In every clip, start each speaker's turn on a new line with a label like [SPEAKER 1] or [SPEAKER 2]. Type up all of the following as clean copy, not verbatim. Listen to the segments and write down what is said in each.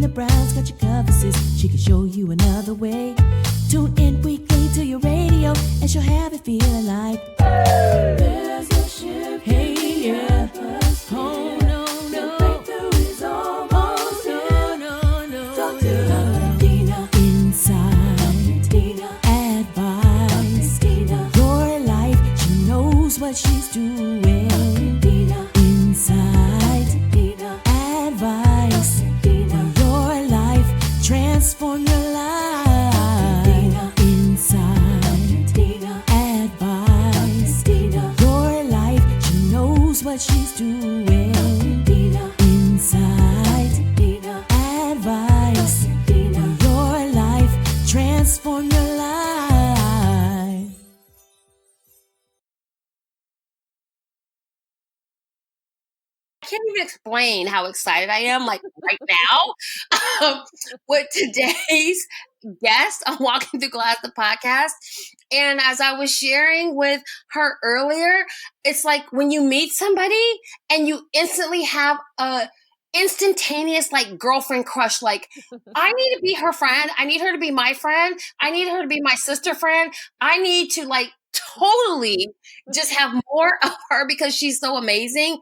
[SPEAKER 1] Dina Brown's got your cover, sis. She can show you another way. Tune in weekly to your radio, and she'll have it feeling like there's a shift. Hey, yeah. Oh, no, no. The breakthrough is almost here. No. Talk to Dr. Dina. Inside Dina. Advice. Dina. Your life, she knows what she's doing. Dina. Inside Dina. Advice. Dina. Your life, transform your life. Dina. Inside Dina. Advice. Dina. Your life, she knows what she's doing. Dina. Inside Dina. Advice. Dina. Your life, transform your life.
[SPEAKER 2] I can't even explain how excited I am, like right now, with today's guest on Walking Through Glass, the podcast. And as I was sharing with her earlier, it's like when you meet somebody and you instantly have a instantaneous like girlfriend crush, like I need to be her friend. I need her to be my friend. I need her to be my sister friend. I need to like totally just have more of her because she's so amazing.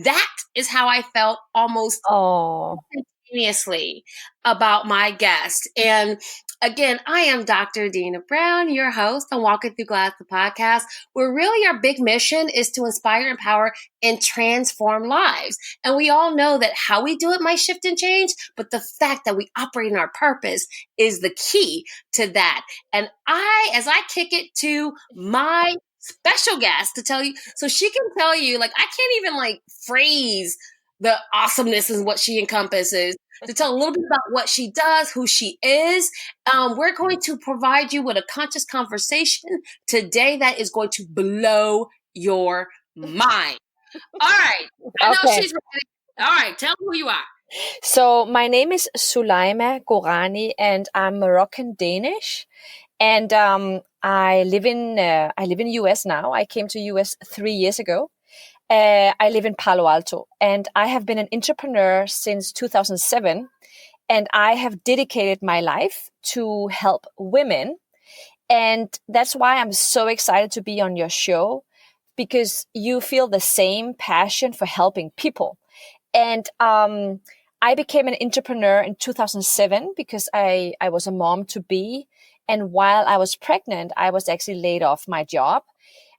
[SPEAKER 2] That is how I felt almost instantaneously about my guest. And again, I am Dr. Dina Brown, your host on Walking Through Glass, the podcast, where really our big mission is to inspire, empower, and transform lives. And we all know that how we do it might shift and change, but the fact that we operate in our purpose is the key to that. And as I kick it to my special guest to tell you, so she can tell you, like, I can't even like phrase the awesomeness and what she encompasses, to tell a little bit about what she does, who she is. We're going to provide you with a conscious conversation today that is going to blow your mind. All right. I know she's ready. All right. Tell me who you are.
[SPEAKER 3] So my name is Soulaima Gourani, and I'm Moroccan Danish. And I live in US now. I came to US 3 years ago. I live in Palo Alto, and I have been an entrepreneur since 2007. And I have dedicated my life to help women. And that's why I'm so excited to be on your show, because you feel the same passion for helping people. And I became an entrepreneur in 2007 because I was a mom to be. And while I was pregnant, I was actually laid off my job.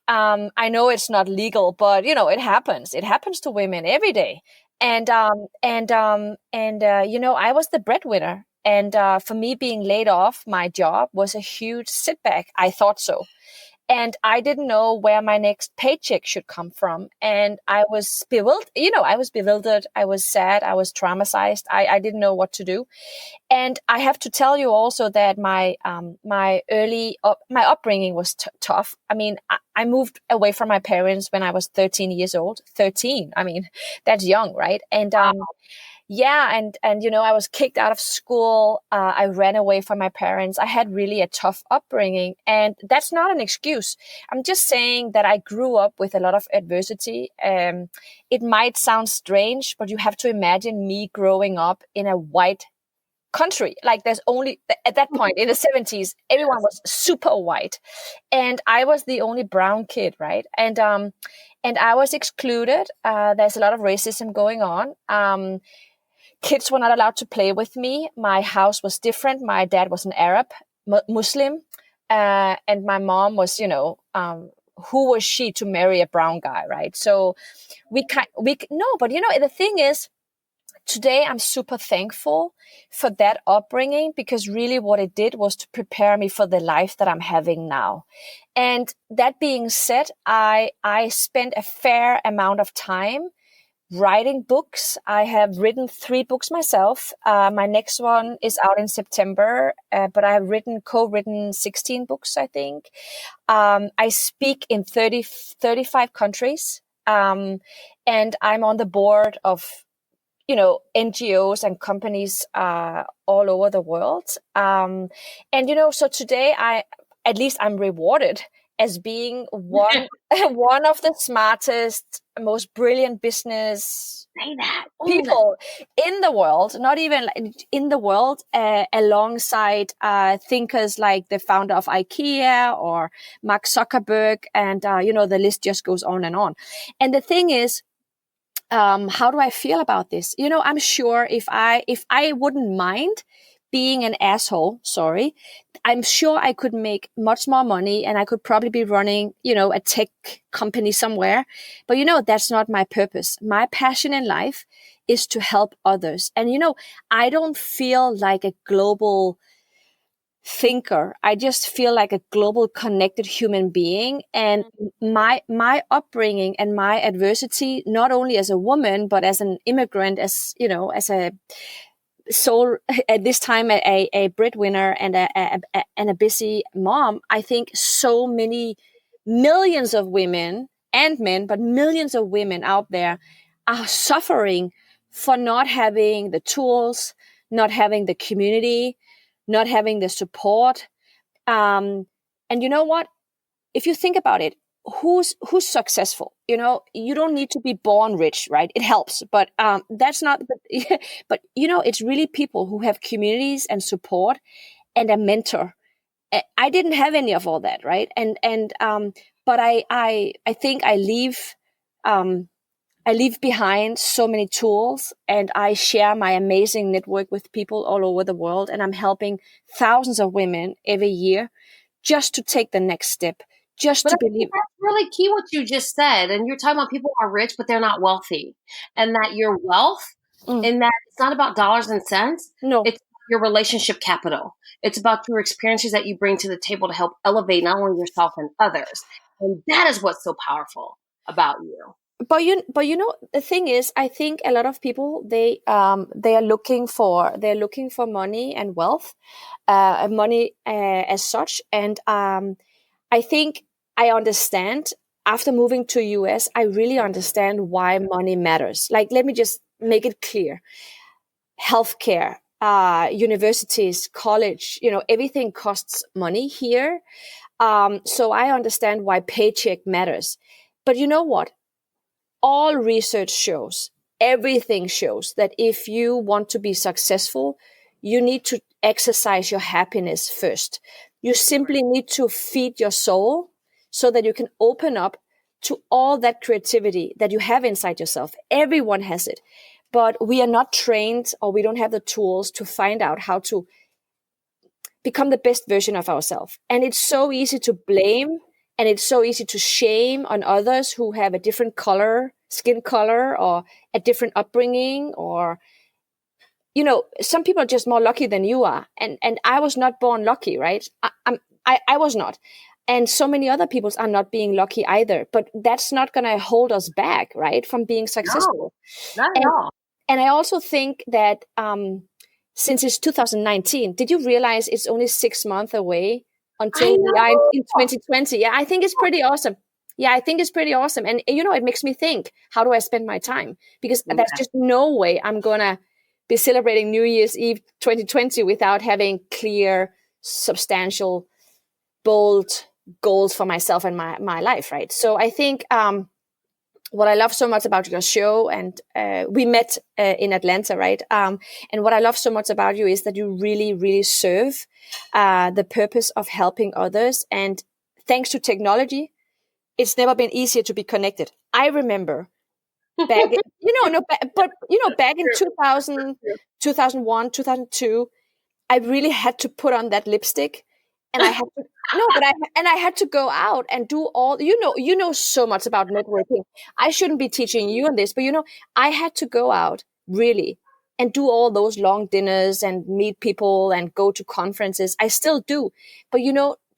[SPEAKER 3] I know it's not legal, but it happens. It happens to women every day. And I was the breadwinner. And for me, being laid off my job was a huge setback. I thought so. And I didn't know where my next paycheck should come from. And I was bewildered. I was bewildered. I was sad. I was traumatized. I didn't know what to do. And I have to tell you also that my upbringing was tough. I mean, I moved away from my parents when I was 13 years old. 13. I mean, that's young, right? And I was kicked out of school. I ran away from my parents. I had really a tough upbringing, and that's not an excuse. I'm just saying that I grew up with a lot of adversity. It might sound strange, but you have to imagine me growing up in a white country. Like, there's only at that point in the 70s, everyone was super white, and I was the only brown kid, right? And I was excluded. There's a lot of racism going on. Kids were not allowed to play with me. My house was different. My dad was an Arab Muslim, and my mom was, who was she to marry a brown guy, right? So but the thing is, today I'm super thankful for that upbringing, because really what it did was to prepare me for the life that I'm having now. And that being said, I spent a fair amount of time writing books. I have written 3 books myself. My next one is out in September, but I have co-written 16 books, I think. I speak in 35 countries, and I'm on the board of NGOs and companies all over the world. So today I'm rewarded as being one one of the smartest, most brilliant business
[SPEAKER 2] Say that.
[SPEAKER 3] people in the world, not even in the world, alongside thinkers like the founder of IKEA or Mark Zuckerberg, and the list just goes on and on. And the thing is, how do I feel about this? I'm sure if I wouldn't mind being an asshole, sorry, I'm sure I could make much more money and I could probably be running, a tech company somewhere. But that's not my purpose. My passion in life is to help others. And I don't feel like a global thinker. I just feel like a global connected human being. And my upbringing and my adversity, not only as a woman, but as an immigrant, as a soul, at this time a breadwinner and a busy mom, I think so many millions of women and men, but millions of women out there are suffering for not having the tools, not having the community, not having the support. And you know what? If you think about it, who's successful? You don't need to be born rich, right? It helps, but that's not. But it's really people who have communities and support and a mentor. I didn't have any of all that, right? But I think I leave behind so many tools, and I share my amazing network with people all over the world, and I'm helping thousands of women every year just to take the next step, just to believe.
[SPEAKER 2] That's really key what you just said. And you're talking about people who are rich, but they're not wealthy. And that your wealth, in that it's not about dollars and cents.
[SPEAKER 3] No.
[SPEAKER 2] It's your relationship capital. It's about your experiences that you bring to the table to help elevate not only yourself and others. And that is what's so powerful about you.
[SPEAKER 3] But the thing is, I think a lot of people they are looking for money and wealth, money as such, and I think I understand. After moving to US, I really understand why money matters. Like, let me just make it clear: healthcare, universities, college, everything costs money here. So I understand why paycheck matters. But you know what? All research shows, everything shows that if you want to be successful, you need to exercise your happiness first. You simply need to feed your soul so that you can open up to all that creativity that you have inside yourself. Everyone has it, but we are not trained, or we don't have the tools to find out how to become the best version of ourselves. And it's so easy to blame, and it's so easy to shame on others who have a different skin color, or a different upbringing, or, some people are just more lucky than you are. And I was not born lucky, right? I was not. And so many other people are not being lucky either. But that's not going to hold us back, right, from being successful.
[SPEAKER 2] No, not at all.
[SPEAKER 3] And I also think that since it's 2019, did you realize it's only 6 months away until we are in 2020? Yeah, I think it's pretty awesome. And, it makes me think, how do I spend my time? Because there's just no way I'm going to be celebrating New Year's Eve 2020 without having clear, substantial, bold goals for myself and my life, right? So I think what I love so much about your show, and we met in Atlanta, right? And what I love so much about you is that you really, really serve the purpose of helping others. And thanks to technology, it's never been easier to be connected. I remember back, back in 2000, 2001, 2002, I really had to put on that lipstick, and I had to I had to go out and do all, you know so much about networking. I shouldn't be teaching you on this, but I had to go out really and do all those long dinners and meet people and go to conferences. I still do. But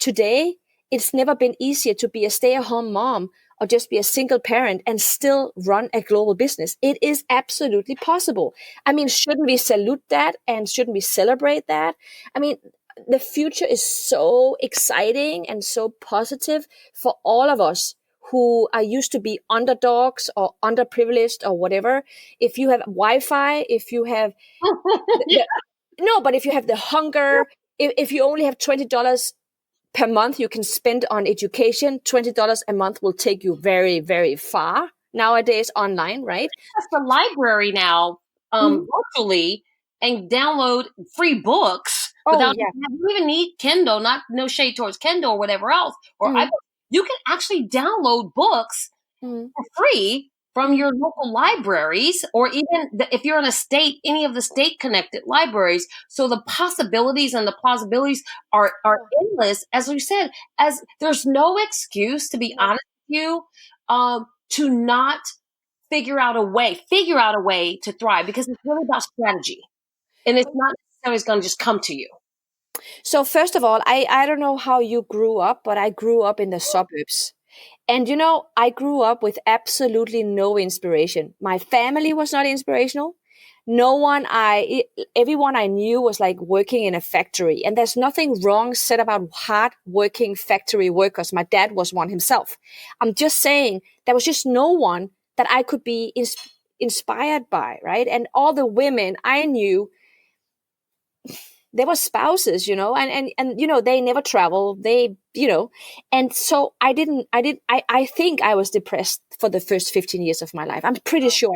[SPEAKER 3] today it's never been easier to be a stay-at-home mom or just be a single parent and still run a global business. It is absolutely possible. I mean, shouldn't we salute that, and shouldn't we celebrate that? I mean, the future is so exciting and so positive for all of us who are used to be underdogs or underprivileged or whatever. If you have Wi-Fi, if you have but if you have the hunger, if you only have $20 per month you can spend on education. $20 a month will take you very, very far nowadays online, right?
[SPEAKER 2] That's the library now,
[SPEAKER 3] Mhm.
[SPEAKER 2] virtually, and download free books
[SPEAKER 3] Oh,
[SPEAKER 2] without
[SPEAKER 3] yeah.
[SPEAKER 2] you don't even need Kindle. Not no shade towards Kindle or whatever else. Or
[SPEAKER 3] Mm,
[SPEAKER 2] you can actually download books
[SPEAKER 3] mm,
[SPEAKER 2] for free from your local libraries, or even if you're in a state, any of the state connected libraries. So the possibilities and the plausibilities are endless. As we said, as there's no excuse, to be honest with you, to not figure out a way to thrive, because it's really about strategy, and it's not necessarily going to just come to you.
[SPEAKER 3] So first of all, I don't know how you grew up, but I grew up in the suburbs. And I grew up with absolutely no inspiration. My family was not inspirational. No one everyone I knew was like working in a factory. And there's nothing wrong said about hard working factory workers. My dad was one himself. I'm just saying there was just no one that I could be inspired by, right? And all the women I knew, they were spouses, and they never travel. And so I think I was depressed for the first 15 years of my life. I'm pretty sure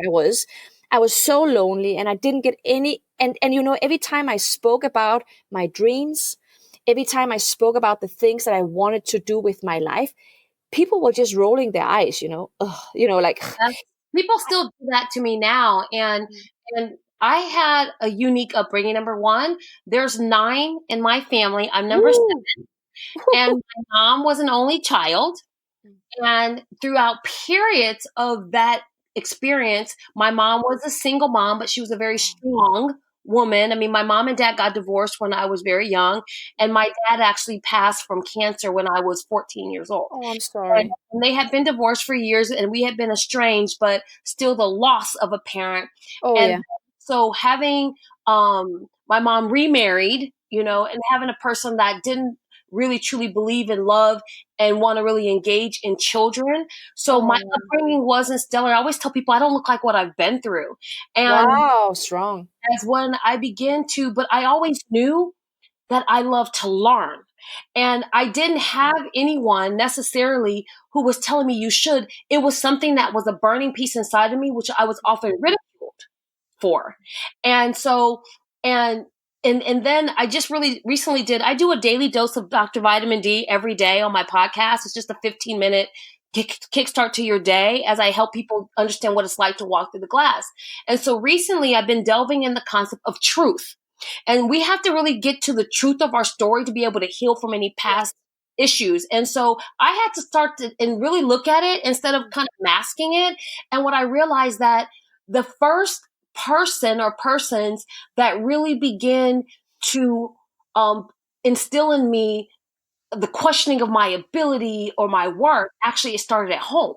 [SPEAKER 3] I was so lonely, and I didn't get any, and every time I spoke about my dreams, every time I spoke about the things that I wanted to do with my life, people were just rolling their eyes, like,
[SPEAKER 2] People still do that to me now, and I had a unique upbringing. Number one, there's 9 in my family. I'm number 7, and my mom was an only child. And throughout periods of that experience, my mom was a single mom, but she was a very strong woman. I mean, my mom and dad got divorced when I was very young, and my dad actually passed from cancer when I was 14 years old.
[SPEAKER 3] oh, I'm
[SPEAKER 2] And
[SPEAKER 3] sorry.
[SPEAKER 2] they had been divorced for years, and we had been estranged, but still the loss of a parent.
[SPEAKER 3] Oh,
[SPEAKER 2] And
[SPEAKER 3] yeah.
[SPEAKER 2] so having my mom remarried, and having a person that didn't really truly believe in love and want to really engage in children. So my
[SPEAKER 3] Oh,
[SPEAKER 2] upbringing wasn't stellar. I always tell people I don't look like what I've been through. And
[SPEAKER 3] wow, strong.
[SPEAKER 2] as when I begin to, but I always knew that I love to learn. And I didn't have anyone necessarily who was telling me you should. It was something that was a burning piece inside of me, which I was often ridiculed for. And so, and and then I just really recently I do a daily dose of Dr. Vitamin D every day on my podcast. It's just a 15-minute kickstart to your day as I help people understand what it's like to walk through the glass. And so recently I've been delving in the concept of truth. And we have to really get to the truth of our story to be able to heal from any past issues. And so I had to start to and really look at it instead of kind of masking it. And what I realized that the first person or persons that really begin to instill in me the questioning of my ability or my work, actually it started at home.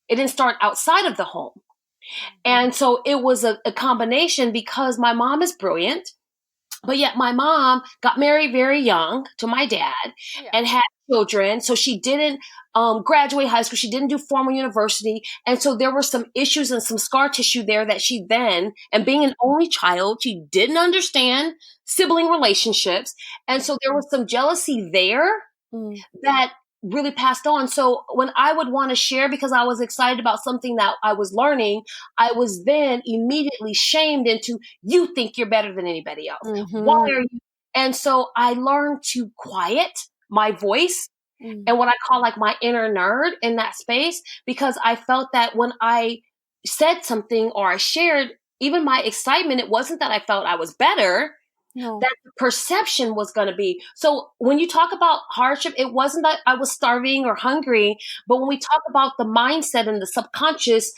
[SPEAKER 2] It didn't start outside of the home. And so it was a combination, because my mom is brilliant, but yet my mom got married very young to my dad and had children. So she didn't graduate high school. She didn't do formal university. And so there were some issues and some scar tissue there that she then, and being an only child, she didn't understand sibling relationships. And so there was some jealousy there that really passed on. So when I would want to share because I was excited about something that I was learning, I was then immediately shamed into, you think you're better than anybody else. Why are you? And so I learned to quiet my voice and what I call like my inner nerd in that space, because I felt that when I said something or I shared even my excitement, it wasn't that I felt I was better.
[SPEAKER 3] No.
[SPEAKER 2] That the perception was going to be. So when you talk about hardship, it wasn't that I was starving or hungry, but when we talk about the mindset and the subconscious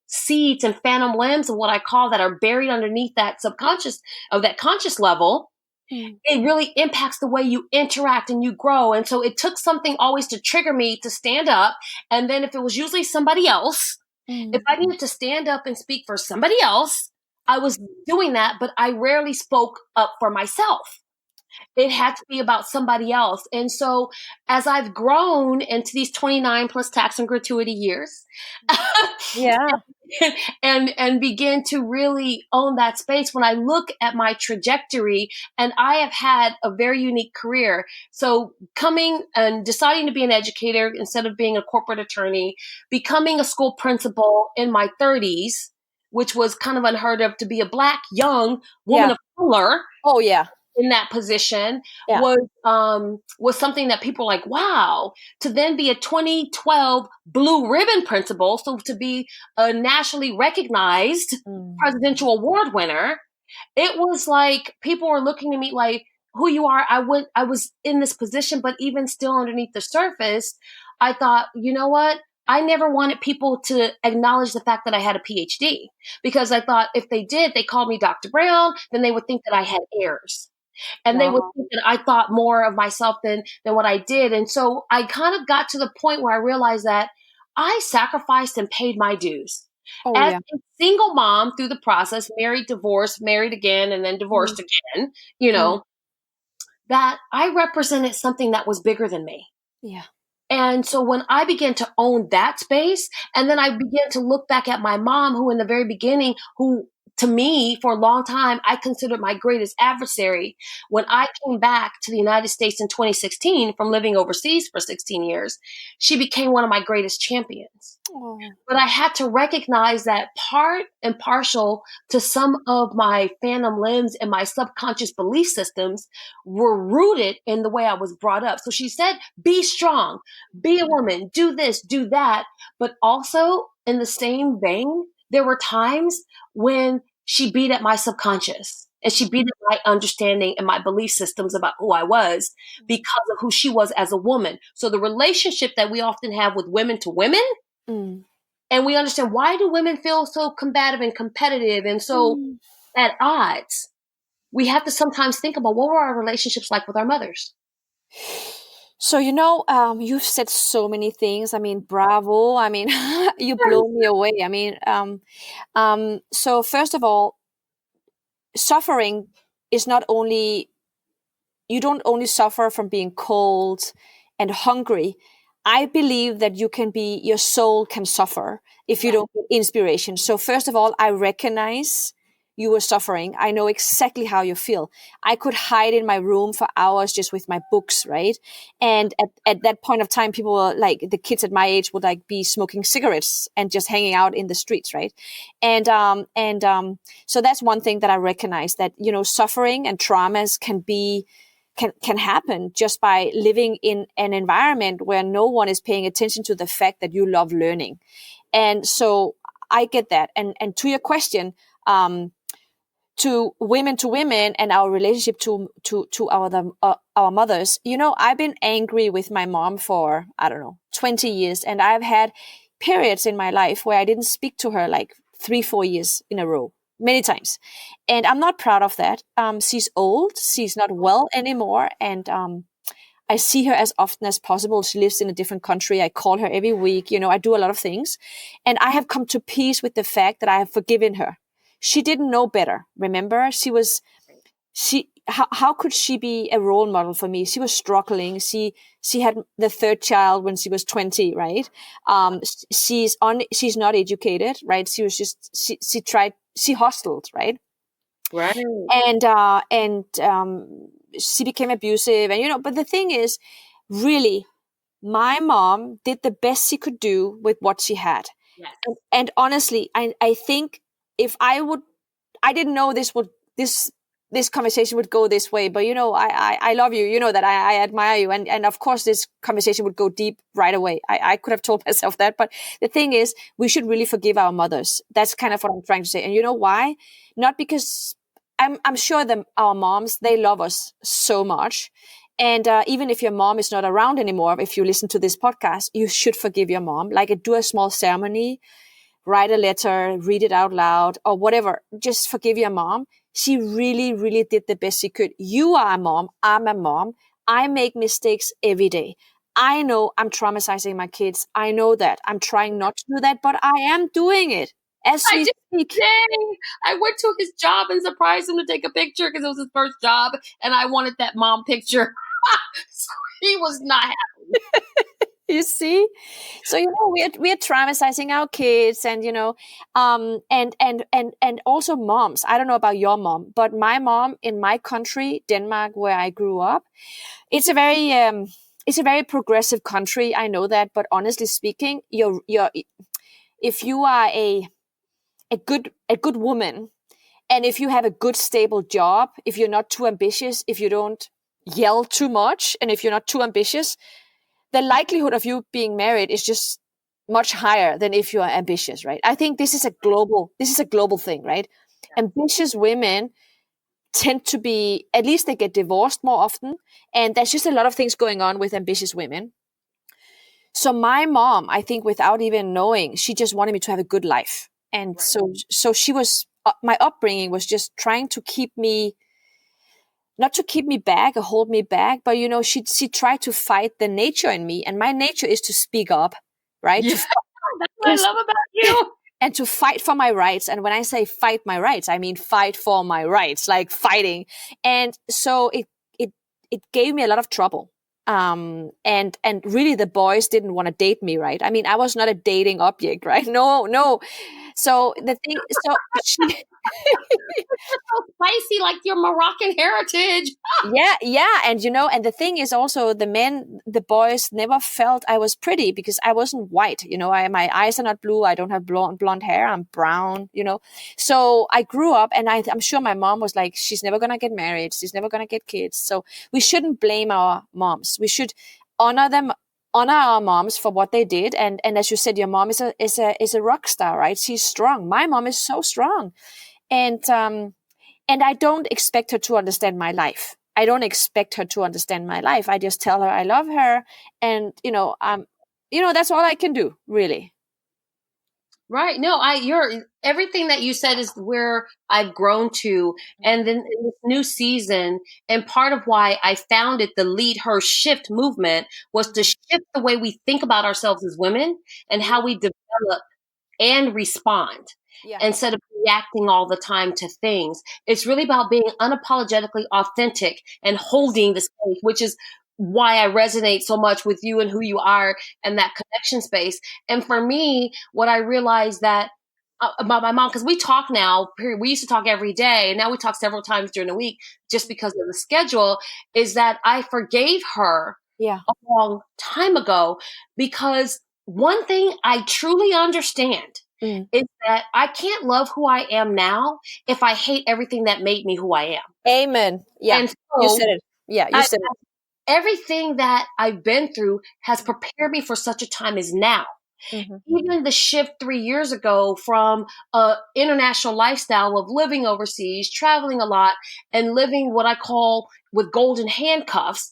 [SPEAKER 2] seeds and phantom limbs of what I call that are buried underneath that subconscious of that conscious level, it really impacts the way you interact and you grow. And so it took something always to trigger me to stand up. And then if it was usually somebody else, if I needed to stand up and speak for somebody else, I was doing that, but I rarely spoke up for myself. It had to be about somebody else. And so as I've grown into these 29 plus tax and gratuity years,
[SPEAKER 3] Yeah.
[SPEAKER 2] and begin to really own that space. When I look at my trajectory, and I have had a very unique career. So coming and deciding to be an educator instead of being a corporate attorney, becoming a school principal in my 30s, which was kind of unheard of, to be a Black young woman of color.
[SPEAKER 3] Oh yeah.
[SPEAKER 2] In that position was something that people were like, wow. To then be a 2012 Blue Ribbon principal, so to be a nationally recognized presidential award winner, it was like people were looking at me like, who you are. I was in this position, but even still underneath the surface, I thought, you know what? I never wanted people to acknowledge the fact that I had a PhD, because I thought if they did, they called me Dr. Brown, then they would think that I had heirs. And they would think that I thought more of myself than what I did. And so I kind of got to the point where I realized that I sacrificed and paid my dues. As a single mom through the process, married, divorced, married again, and then divorced again, that I represented something that was bigger than me.
[SPEAKER 3] Yeah.
[SPEAKER 2] And so when I began to own that space, and then I began to look back at my mom, who in the very beginning, who to me, for a long time, I considered my greatest adversary. When I came back to the United States in 2016 from living overseas for 16 years, she became one of my greatest champions. Oh. But I had to recognize that part and partial to some of my phantom limbs and my subconscious belief systems were rooted in the way I was brought up. So she said, be strong, be a woman, do this, do that. But also in the same vein, there were times when she beat at my subconscious, and she beat at my understanding and my belief systems about who I was because of who she was as a woman. So the relationship that we often have with women to women, and we understand, why do women feel so combative and competitive and so at odds? We have to sometimes think about, what were our relationships like with our mothers?
[SPEAKER 3] So, you've said so many things. I mean, bravo. I mean, you blow me away. I mean, so first of all, suffering is not only, you don't only suffer from being cold and hungry. I believe that your soul can suffer if you don't get inspiration. So first of all, I recognize you were suffering. I know exactly how you feel. I could hide in my room for hours just with my books, right? And at that point of time, people were like, the kids at my age would like be smoking cigarettes and just hanging out in the streets, right? And so that's one thing that I recognize, that, suffering and traumas can happen just by living in an environment where no one is paying attention to the fact that you love learning. And so I get that. And to your question, to women and our relationship to our mothers, I've been angry with my mom for, 20 years. And I've had periods in my life where I didn't speak to her like 3-4 years in a row, many times. And I'm not proud of that. She's old. She's not well anymore. And I see her as often as possible. She lives in a different country. I call her every week. I do a lot of things. And I have come to peace with the fact that I have forgiven her. She didn't know better. Remember, how could she be a role model for me? She was struggling. She had the third child when she was 20, right? She's not educated, right? She hustled, right?
[SPEAKER 2] Right.
[SPEAKER 3] And she became abusive, and but the thing is, really, my mom did the best she could do with what she had.
[SPEAKER 2] Yes.
[SPEAKER 3] And honestly, I think if I didn't know this conversation would go this way, but I love you, that I admire you, and of course this conversation would go deep right away. I could have told myself that, but the thing is, we should really forgive our mothers. That's kind of what I'm trying to say. And you know why? Not because I'm sure that our moms, they love us so much. And even if your mom is not around anymore, if you listen to this podcast, you should forgive your mom. Like, do a small ceremony, write a letter, read it out loud, or whatever. Just forgive your mom. She really, really did the best she could. You are a mom. I'm a mom. I make mistakes every day. I know I'm traumatizing my kids. I know that. I'm trying not to do that, but I am doing it. As we speak.
[SPEAKER 2] I went to his job and surprised him to take a picture because it was his first job, and I wanted that mom picture. So he was not happy.
[SPEAKER 3] You see, so we're traumatizing our kids, and and also moms. I don't know about your mom, but my mom in my country, Denmark, where I grew up, it's a very progressive country. I know that, but honestly speaking, if you are a good woman, and if you have a good stable job, if you're not too ambitious, if you don't yell too much, and if you're not too ambitious, the likelihood of you being married is just much higher than if you are ambitious, right? I think this is a global thing, right? Ambitious women tend to be, at least they get divorced more often, and there's just a lot of things going on with ambitious women. So my mom, I think without even knowing, she just wanted me to have a good life. And so she was, my upbringing was just trying to keep me, not to keep me back or hold me back, but she tried to fight the nature in me, and my nature is to speak up, right?
[SPEAKER 2] Yeah, that's what I love about you.
[SPEAKER 3] And to fight for my rights. And when I say fight my rights, I mean fight for my rights, like fighting. And so it gave me a lot of trouble. And really the boys didn't want to date me, right? I mean, I was not a dating object, right? No. So the thing, so she,
[SPEAKER 2] So spicy, like your Moroccan heritage.
[SPEAKER 3] yeah. And and the thing is also, the boys never felt I was pretty because I wasn't white. My eyes are not blue. I don't have blonde hair. I'm brown, So I grew up, and I'm sure my mom was like, she's never going to get married. She's never going to get kids. So we shouldn't blame our moms. We should honor them, honor our moms for what they did. And as you said, your mom is a rock star, right? She's strong. My mom is so strong. And I don't expect her to understand my life. I don't expect her to understand my life. I just tell her I love her, and that's all I can do, really.
[SPEAKER 2] Right. No, everything that you said is where I've grown to. And then in this new season, and part of why I founded the Lead Her Shift movement was to shift the way we think about ourselves as women and how we develop and respond.
[SPEAKER 3] Yeah.
[SPEAKER 2] Instead of reacting all the time to things. It's really about being unapologetically authentic and holding the space, which is why I resonate so much with you and who you are and that connection space. And for me, what I realized that about my mom, because we talk now, we used to talk every day, and now we talk several times during the week just because of the schedule, is that I forgave her a long time ago, because one thing I truly understand is that I can't love who I am now if I hate everything that made me who I am.
[SPEAKER 3] Amen. Yeah.
[SPEAKER 2] And so
[SPEAKER 3] you said it. Yeah, you said it.
[SPEAKER 2] Everything that I've been through has prepared me for such a time as now. Mm-hmm. Even the shift 3 years ago from an international lifestyle of living overseas, traveling a lot, and living what I call with golden handcuffs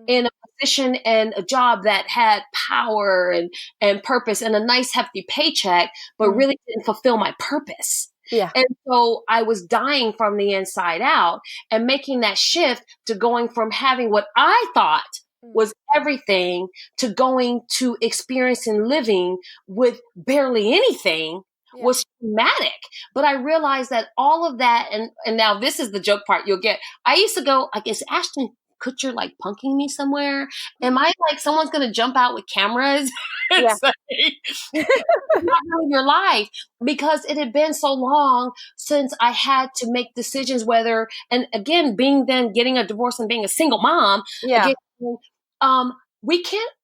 [SPEAKER 2] in a position and a job that had power and purpose and a nice hefty paycheck, but really didn't fulfill my purpose.
[SPEAKER 3] Yeah.
[SPEAKER 2] And so I was dying from the inside out, and making that shift to going from having what I thought was everything to going to experiencing living with barely anything was traumatic. But I realized that all of that, and now this is the joke part you'll get. I used to go, like, is Ashton Kutcher like punking me somewhere? Am I like someone's going to jump out with cameras and say, not really your life? Because it had been so long since I had to make decisions whether, and again, getting a divorce and being a single mom, again,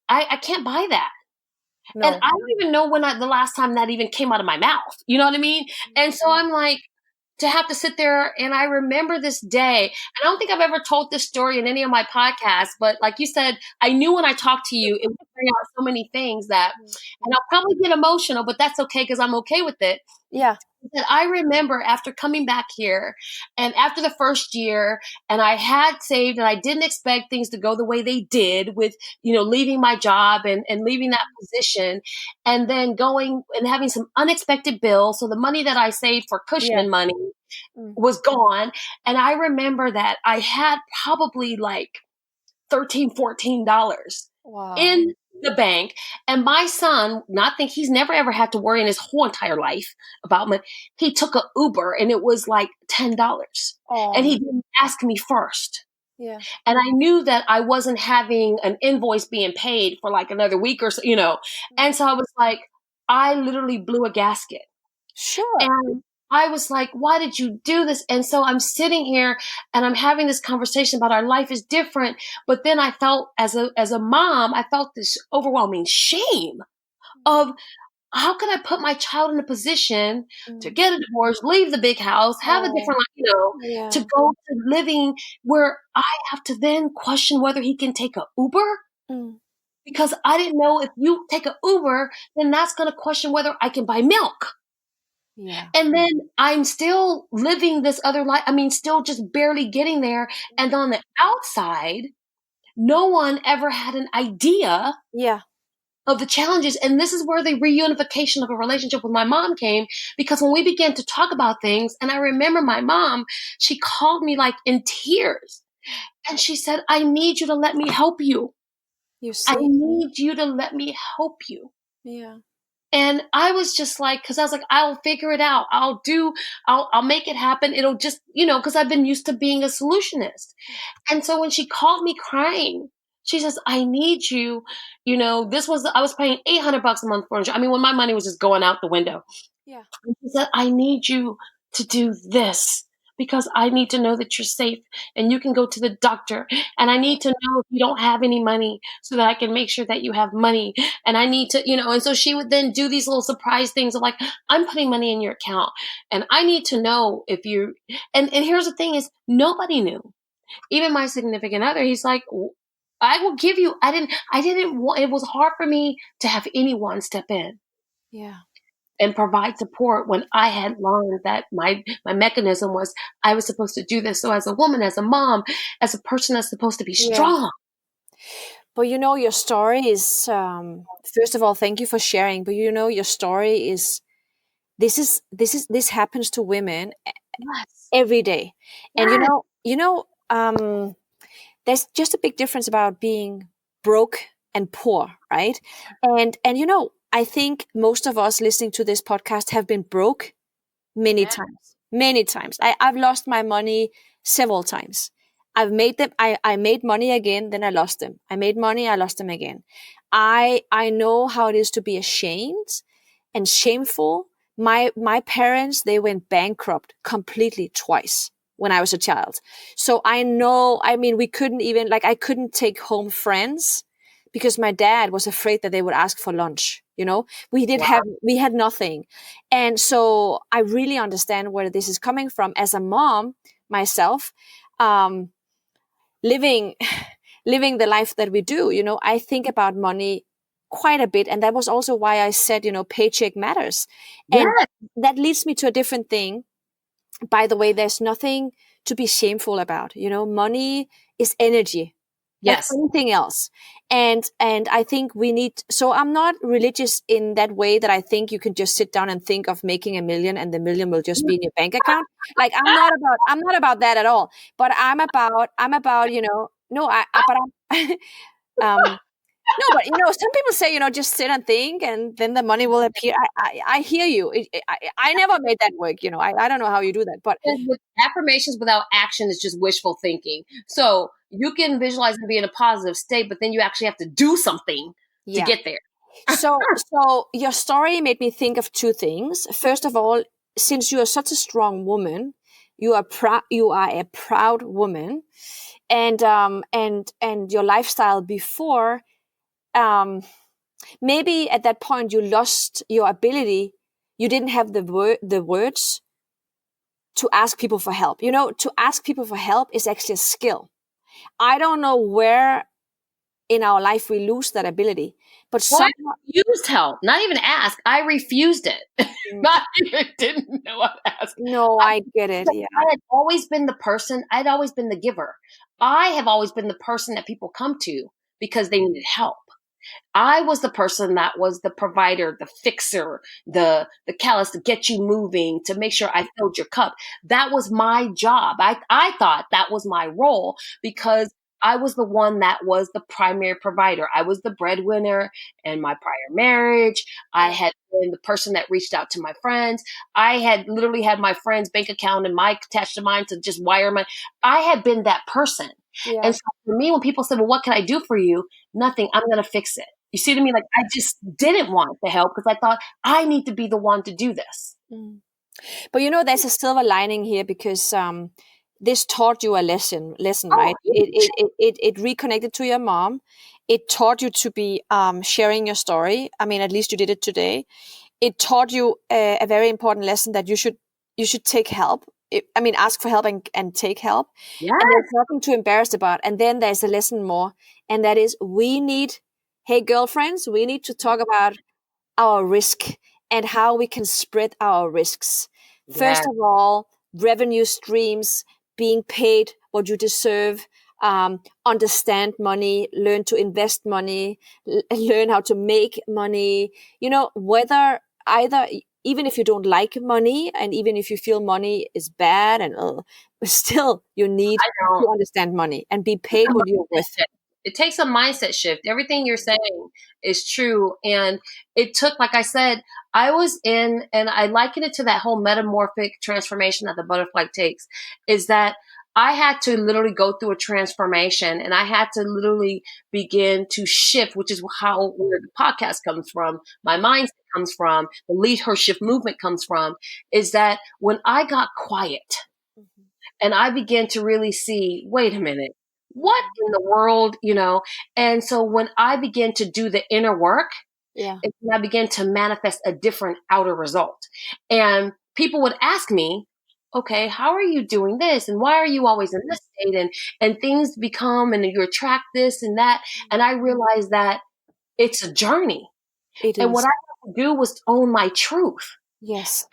[SPEAKER 2] I can't buy that. No. And I don't even know when the last time that even came out of my mouth. You know what I mean? And so I'm like, to have to sit there, and I remember this day, and I don't think I've ever told this story in any of my podcasts, but like you said, I knew when I talked to you, it would bring out so many things that, and I'll probably get emotional, but that's okay because I'm okay with it.
[SPEAKER 3] Yeah.
[SPEAKER 2] That I remember after coming back here and after the first year, and I had saved, and I didn't expect things to go the way they did with, leaving my job and leaving that position, and then going and having some unexpected bills. So the money that I saved for cushion money was gone. And I remember that I had probably like $13, $14 in the bank. And my son, he's never ever had to worry in his whole entire life about money. He took an Uber, and it was like $10. And he didn't ask me first.
[SPEAKER 3] Yeah.
[SPEAKER 2] And I knew that I wasn't having an invoice being paid for like another week or so, And so I was like, I literally blew a gasket.
[SPEAKER 3] Sure.
[SPEAKER 2] And I was like, why did you do this? And so I'm sitting here and I'm having this conversation about our life is different. But then I felt as a mom, I felt this overwhelming shame of how can I put my child in a position to get a divorce, leave the big house, have a different life,
[SPEAKER 3] Yeah.
[SPEAKER 2] to go to living where I have to then question whether he can take a Uber? Because I didn't know if you take a Uber, then that's going to question whether I can buy milk.
[SPEAKER 3] Yeah.
[SPEAKER 2] And then I'm still living this other life. I mean, still just barely getting there. And on the outside, no one ever had an idea
[SPEAKER 3] Yeah.
[SPEAKER 2] of the challenges. And this is where the reunification of a relationship with my mom came, because when we began to talk about things, and I remember my mom, she called me like in tears and she said, I need you to let me help you.
[SPEAKER 3] You see?
[SPEAKER 2] I need you to let me help you.
[SPEAKER 3] Yeah.
[SPEAKER 2] And I was just like, cause I was like, I'll figure it out. I'll make it happen. It'll just, cause I've been used to being a solutionist. And so when she called me crying, she says, I need you. I was paying $800 a month for insurance. I mean, when my money was just going out the window.
[SPEAKER 3] Yeah.
[SPEAKER 2] And she said, I need you to do this because I need to know that you're safe and you can go to the doctor. And I need to know if you don't have any money so that I can make sure that you have money. And I need to, and so she would then do these little surprise things of like, I'm putting money in your account and I need to know if you, and here's the thing is nobody knew. Even my significant other, he's like, I will give you, I didn't want, it was hard for me to have anyone step in.
[SPEAKER 3] Yeah.
[SPEAKER 2] And provide support when I had learned that my mechanism was I was supposed to do this. So as a woman, as a mom, as a person that's supposed to be strong.
[SPEAKER 3] But your story is, first of all, thank you for sharing. But your story is, this happens to women every day. And there's just a big difference about being broke and poor, right? And I think most of us listening to this podcast have been broke many times. I've lost my money several times. I've made them. I made money again, then I lost them. I made money, I lost them again. I know how it is to be ashamed and shameful. My parents, they went bankrupt completely twice when I was a child. So I know, we couldn't even, I couldn't take home friends because my dad was afraid that they would ask for lunch. We had nothing. And so I really understand where this is coming from as a mom myself, living the life that we do. I think about money quite a bit. And that was also why I said, paycheck matters. And that leads me to a different thing. By the way, there's nothing to be shameful about. Money is energy.
[SPEAKER 2] Yes.
[SPEAKER 3] Like anything else. And I think we need, so I'm not religious in that way that I think you can just sit down and think of making $1 million and the $1 million will just be in your bank account. Like I'm not about that at all. But I'm about, no, but some people say, just sit and think and then the money will appear. I hear you. I never made that work. I don't know how you do that, but
[SPEAKER 2] with affirmations without action is just wishful thinking. So you can visualize and be in a positive state, but then you actually have to do something to get there.
[SPEAKER 3] So your story made me think of two things. First of all, since you are such a strong woman, you are a proud woman, and your lifestyle before, maybe at that point you lost your ability. You didn't have the words to ask people for help. To ask people for help is actually a skill. I don't know where in our life we lose that ability, but
[SPEAKER 2] I refused help, not even ask. I refused it. Not even didn't know how to ask.
[SPEAKER 3] No, I get it. Yeah.
[SPEAKER 2] I had always been the person. I'd always been the giver. I have always been the person that people come to because they needed help. I was the person that was the provider, the fixer, the callus to get you moving, to make sure I filled your cup. That was my job. I thought that was my role because I was the one that was the primary provider. I was the breadwinner in my prior marriage. I had been the person that reached out to my friends. I had literally had my friend's bank account and attached to mine to just wire money. I had been that person.
[SPEAKER 3] Yeah.
[SPEAKER 2] And so for me, when people say, well, what can I do for you? Nothing. I'm going to fix it. You see what I mean? Like, I just didn't want the help because I thought I need to be the one to do this.
[SPEAKER 3] But there's a silver lining here because this taught you a lesson, right? It reconnected to your mom. It taught you to be sharing your story. I mean, at least you did it today. It taught you a very important lesson that you should take help. Ask for help and take help.
[SPEAKER 2] Yeah.
[SPEAKER 3] And there's nothing to embarrass about. And then there's a lesson more, and that is hey, girlfriends, we need to talk about our risk and how we can spread our risks. First of all, revenue streams, being paid what you deserve, understand money, learn to invest money, learn how to make money. Whether either, even if you don't like money and even if you feel money is bad and still you need to understand money and be paid what you're worth.
[SPEAKER 2] It takes a mindset shift. Everything you're saying is true. And it took, like I said, I was in, and I liken it to that whole metamorphic transformation that the butterfly takes, is that I had to literally go through a transformation and I had to literally begin to shift, which is where the podcast comes from, my mindset comes from, the leadership movement comes from, is that when I got quiet and I began to really see, wait a minute, what in the world, And so when I began to do the inner work, I began to manifest a different outer result. And people would ask me, okay, how are you doing this? And why are you always in this state? And things become, and you attract this and that. And I realized that it's a journey. And what I had to do was own my truth.
[SPEAKER 3] Yes.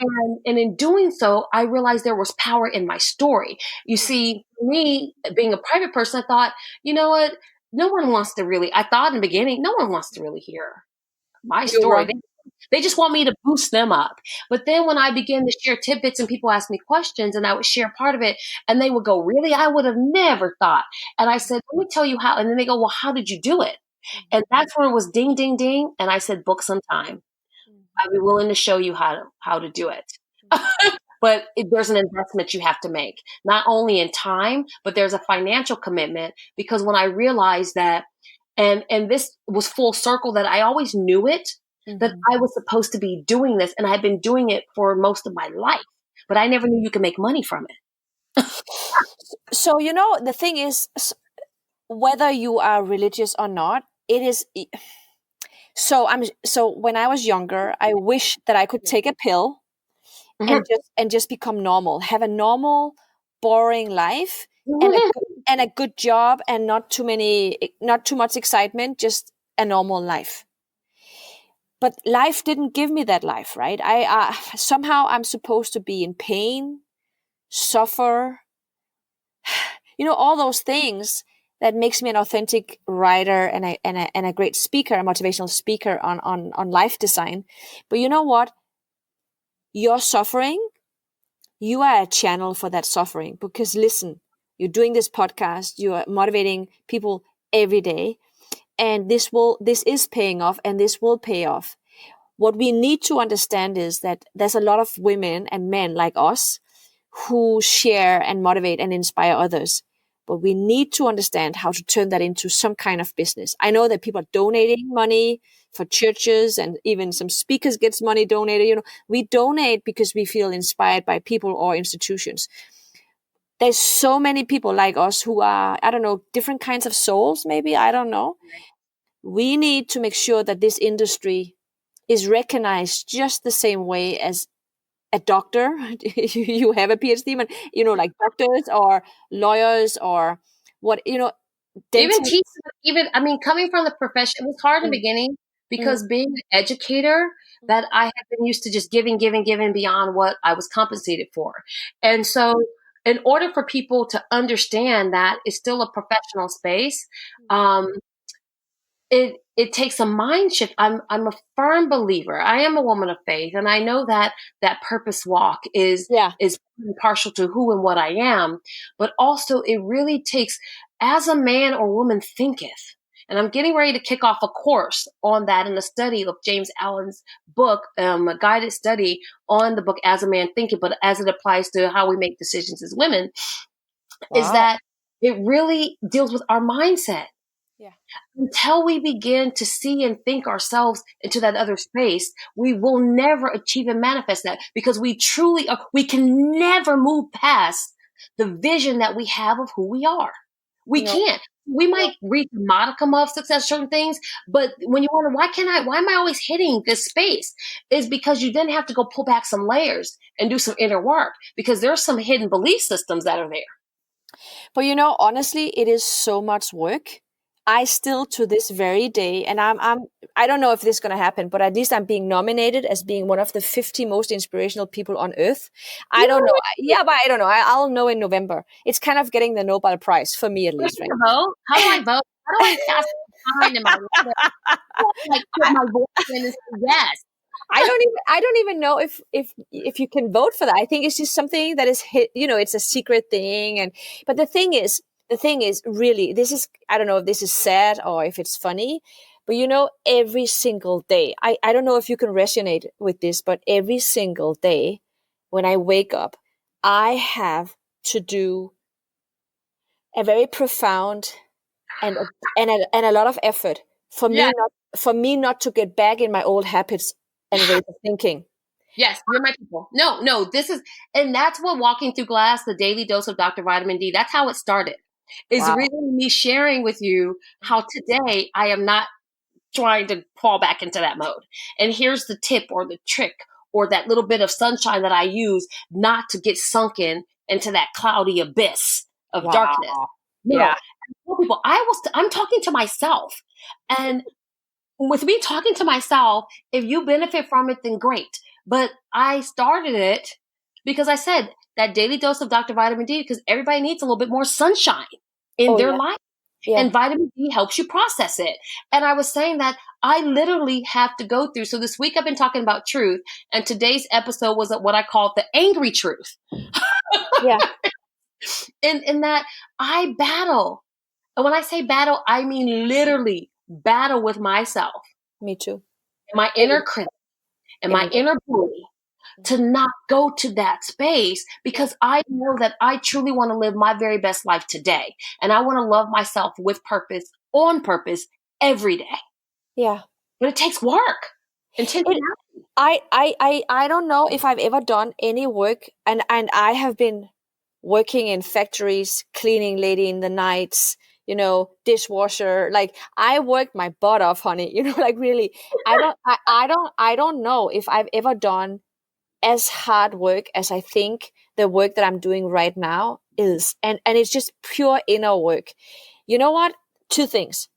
[SPEAKER 2] And in doing so, I realized there was power in my story. You see, me being a private person, I thought, you know what? I thought in the beginning, no one wants to really hear my story. They just want me to boost them up. But then when I began to share tidbits and people asked me questions and I would share part of it and they would go, really? I would have never thought. And I said, let me tell you how. And then they go, well, how did you do it? And that's where it was ding, ding, ding. And I said, book some time. I'd be willing to show you how to do it. But there's an investment you have to make, not only in time, but there's a financial commitment. Because when I realized that, and this was full circle, that I always knew it, that I was supposed to be doing this, and I've been doing it for most of my life, but I never knew you could make money from it.
[SPEAKER 3] So, the thing is, whether you are religious or not, it is. So when I was younger, I wish that I could take a pill and just become normal, have a normal, boring life and a good job and not too much excitement, just a normal life. But life didn't give me that life, right? Somehow I'm supposed to be in pain, suffer, all those things that makes me an authentic writer and a great speaker, a motivational speaker on life design. But you know what? Your suffering, you are a channel for that suffering. Because listen, you're doing this podcast, you are motivating people every day, and this is paying off, and this will pay off. What we need to understand is that there's a lot of women and men like us who share and motivate and inspire others. But we need to understand how to turn that into some kind of business. I know that people are donating money for churches, and even some speakers gets money donated. We donate because we feel inspired by people or institutions. There's so many people like us who are, I don't know, different kinds of souls, maybe, I don't know. We need to make sure that this industry is recognized just the same way as a doctor. You have a PhD, but like doctors or lawyers or what,
[SPEAKER 2] coming from the profession, it was hard in the beginning because being an educator, that I had been used to just giving beyond what I was compensated for. And so in order for people to understand that it's still a professional space, it takes a mind shift. I'm a firm believer. I am a woman of faith, and I know that purpose walk is partial to who and what I am, but also it really takes, as a man or woman thinketh. And I'm getting ready to kick off a course on that in a study of James Allen's book, a guided study on the book As a Man Thinketh, but as it applies to how we make decisions as women, is that It really deals with our mindset.
[SPEAKER 3] Yeah.
[SPEAKER 2] Until we begin to see and think ourselves into that other space, we will never achieve and manifest that, because we truly are, we can never move past the vision that we have of who we are. We
[SPEAKER 3] No.
[SPEAKER 2] can't. We might reach a modicum of success, certain things, but when you wonder, why am I always hitting this space? Is because you then have to go pull back some layers and do some inner work, because there's some hidden belief systems that are there.
[SPEAKER 3] But honestly, it is so much work. I still, to this very day, and I don't know if this is going to happen, but at least I'm being nominated as being one of the 50 most inspirational people on earth. I don't know. Yeah, but I don't know. I'll know in November. It's kind of getting the Nobel Prize for me, at least, right?
[SPEAKER 2] Vote? How do I vote? How do I cast my time in my like put my voice in and say yes?
[SPEAKER 3] I don't even know if you can vote for that. I think it's just something that is hit, it's a secret thing. But the thing is really, this is, I don't know if this is sad or if it's funny, but every single day, I don't know if you can resonate with this, but every single day when I wake up, I have to do a very profound and a lot of effort for me not to get back in my old habits and ways of thinking.
[SPEAKER 2] Yes, you're my people. No, this is, and that's what Walking Through Glass, the daily dose of Dr. Vitamin D, that's how it started. Is really me sharing with you how today I am not trying to fall back into that mode. And here's the tip or the trick or that little bit of sunshine that I use not to get sunken into that cloudy abyss of darkness. No,
[SPEAKER 3] Yeah.
[SPEAKER 2] people, I'm talking to myself. And with me talking to myself, if you benefit from it, then great. But I started it because I said that daily dose of Dr. Vitamin D, because everybody needs a little bit more sunshine in their life.
[SPEAKER 3] Yeah.
[SPEAKER 2] And vitamin D helps you process it. And I was saying that I literally have to go through. So this week I've been talking about truth. And today's episode was what I call the angry truth.
[SPEAKER 3] Yeah.
[SPEAKER 2] in that I battle. And when I say battle, I mean literally battle with myself.
[SPEAKER 3] Me too.
[SPEAKER 2] My inner critic and my inner bully, to not go to that space, because I know that I truly want to live my very best life today. And I want to love myself with purpose, on purpose, every day.
[SPEAKER 3] Yeah.
[SPEAKER 2] But it takes work. Intentionality.
[SPEAKER 3] I don't know if I've ever done any work, and I have been working in factories, cleaning lady in the nights, dishwasher. Like, I worked my butt off, honey. Like, really. I don't know if I've ever done as hard work as I think the work that I'm doing right now is. And it's just pure inner work. You know what? Two things.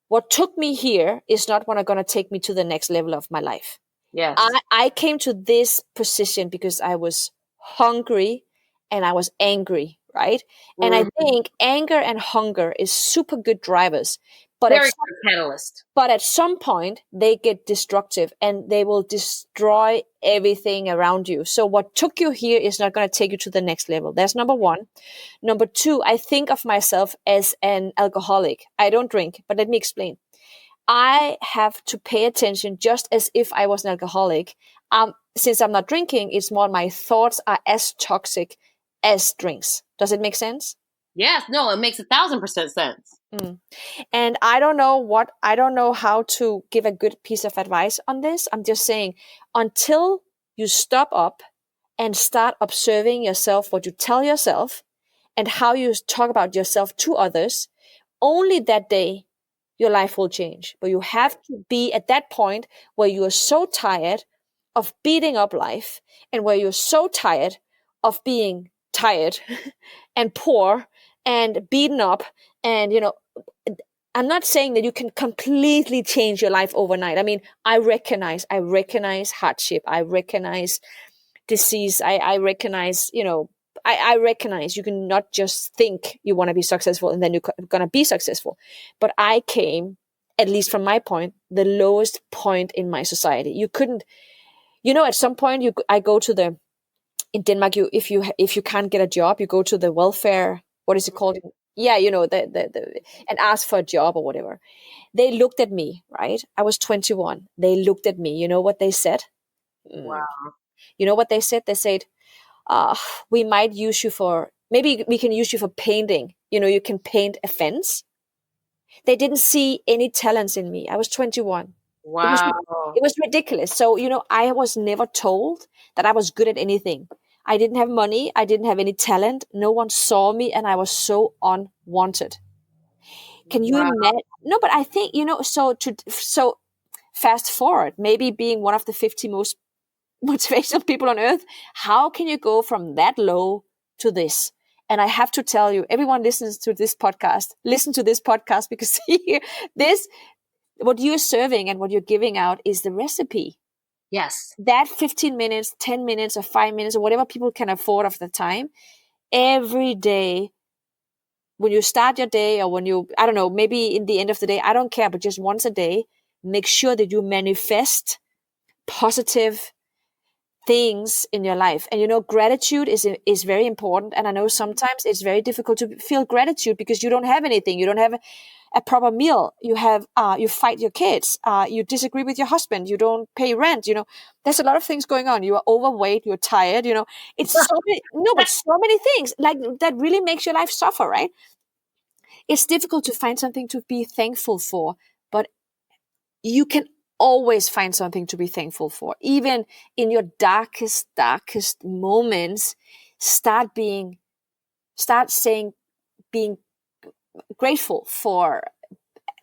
[SPEAKER 3] What took me here is not what going to take me to the next level of my life.
[SPEAKER 2] Yes.
[SPEAKER 3] I came to this position because I was hungry and I was angry, right? Mm-hmm. And I think anger and hunger is super good drivers. But
[SPEAKER 2] very good catalyst.
[SPEAKER 3] But at some point, they get destructive and they will destroy everything around you. So what took you here is not going to take you to the next level. That's number one. Number two, I think of myself as an alcoholic. I don't drink, but let me explain. I have to pay attention just as if I was an alcoholic. Since I'm not drinking, it's more my thoughts are as toxic as drinks. Does it make sense?
[SPEAKER 2] Yes. No, it makes 1,000% sense.
[SPEAKER 3] And I don't know how to give a good piece of advice on this. I'm just saying, until you stop up and start observing yourself, what you tell yourself and how you talk about yourself to others, only that day your life will change. But you have to be at that point where you are so tired of beating up life and where you're so tired of being tired and poor and beaten up. And, I'm not saying that you can completely change your life overnight. I mean, I recognize hardship. I recognize disease. I recognize, I recognize you can not just think you want to be successful and then you're going to be successful. But I came, at least from my point, the lowest point in my society. You couldn't, at some point I go to in Denmark, if you can't get a job, you go to the welfare, what is it called? Yeah, and ask for a job or whatever. They looked at me, right? I was 21. They looked at me. You know what they said?
[SPEAKER 2] Wow.
[SPEAKER 3] You know what they said? They said, we might use you for maybe we can use you for painting. You can paint a fence. They didn't see any talents in me. I was 21.
[SPEAKER 2] Wow.
[SPEAKER 3] It was ridiculous. So, I was never told that I was good at anything. I didn't have money. I didn't have any talent. No one saw me, and I was so unwanted. Can you
[SPEAKER 2] Wow.
[SPEAKER 3] imagine? No, but I think, so fast forward, maybe being one of the 50 most motivational people on earth, how can you go from that low to this? And I have to tell you, everyone listen to this podcast because this, what you're serving and what you're giving out is the recipe.
[SPEAKER 2] Yes.
[SPEAKER 3] That 15 minutes, 10 minutes or 5 minutes or whatever people can afford of the time, every day, when you start your day or when I don't know, maybe in the end of the day, I don't care, but just once a day, make sure that you manifest positive things in your life. And gratitude is very important. And I know sometimes it's very difficult to feel gratitude because you don't have anything. You don't have a proper meal. You have you fight your kids. You disagree with your husband. You don't pay rent. There's a lot of things going on. You are overweight. You're tired. It's so many, no, but so many things like that really makes your life suffer, right? It's difficult to find something to be thankful for, but you can always find something to be thankful for. Even in your darkest moments, start being grateful for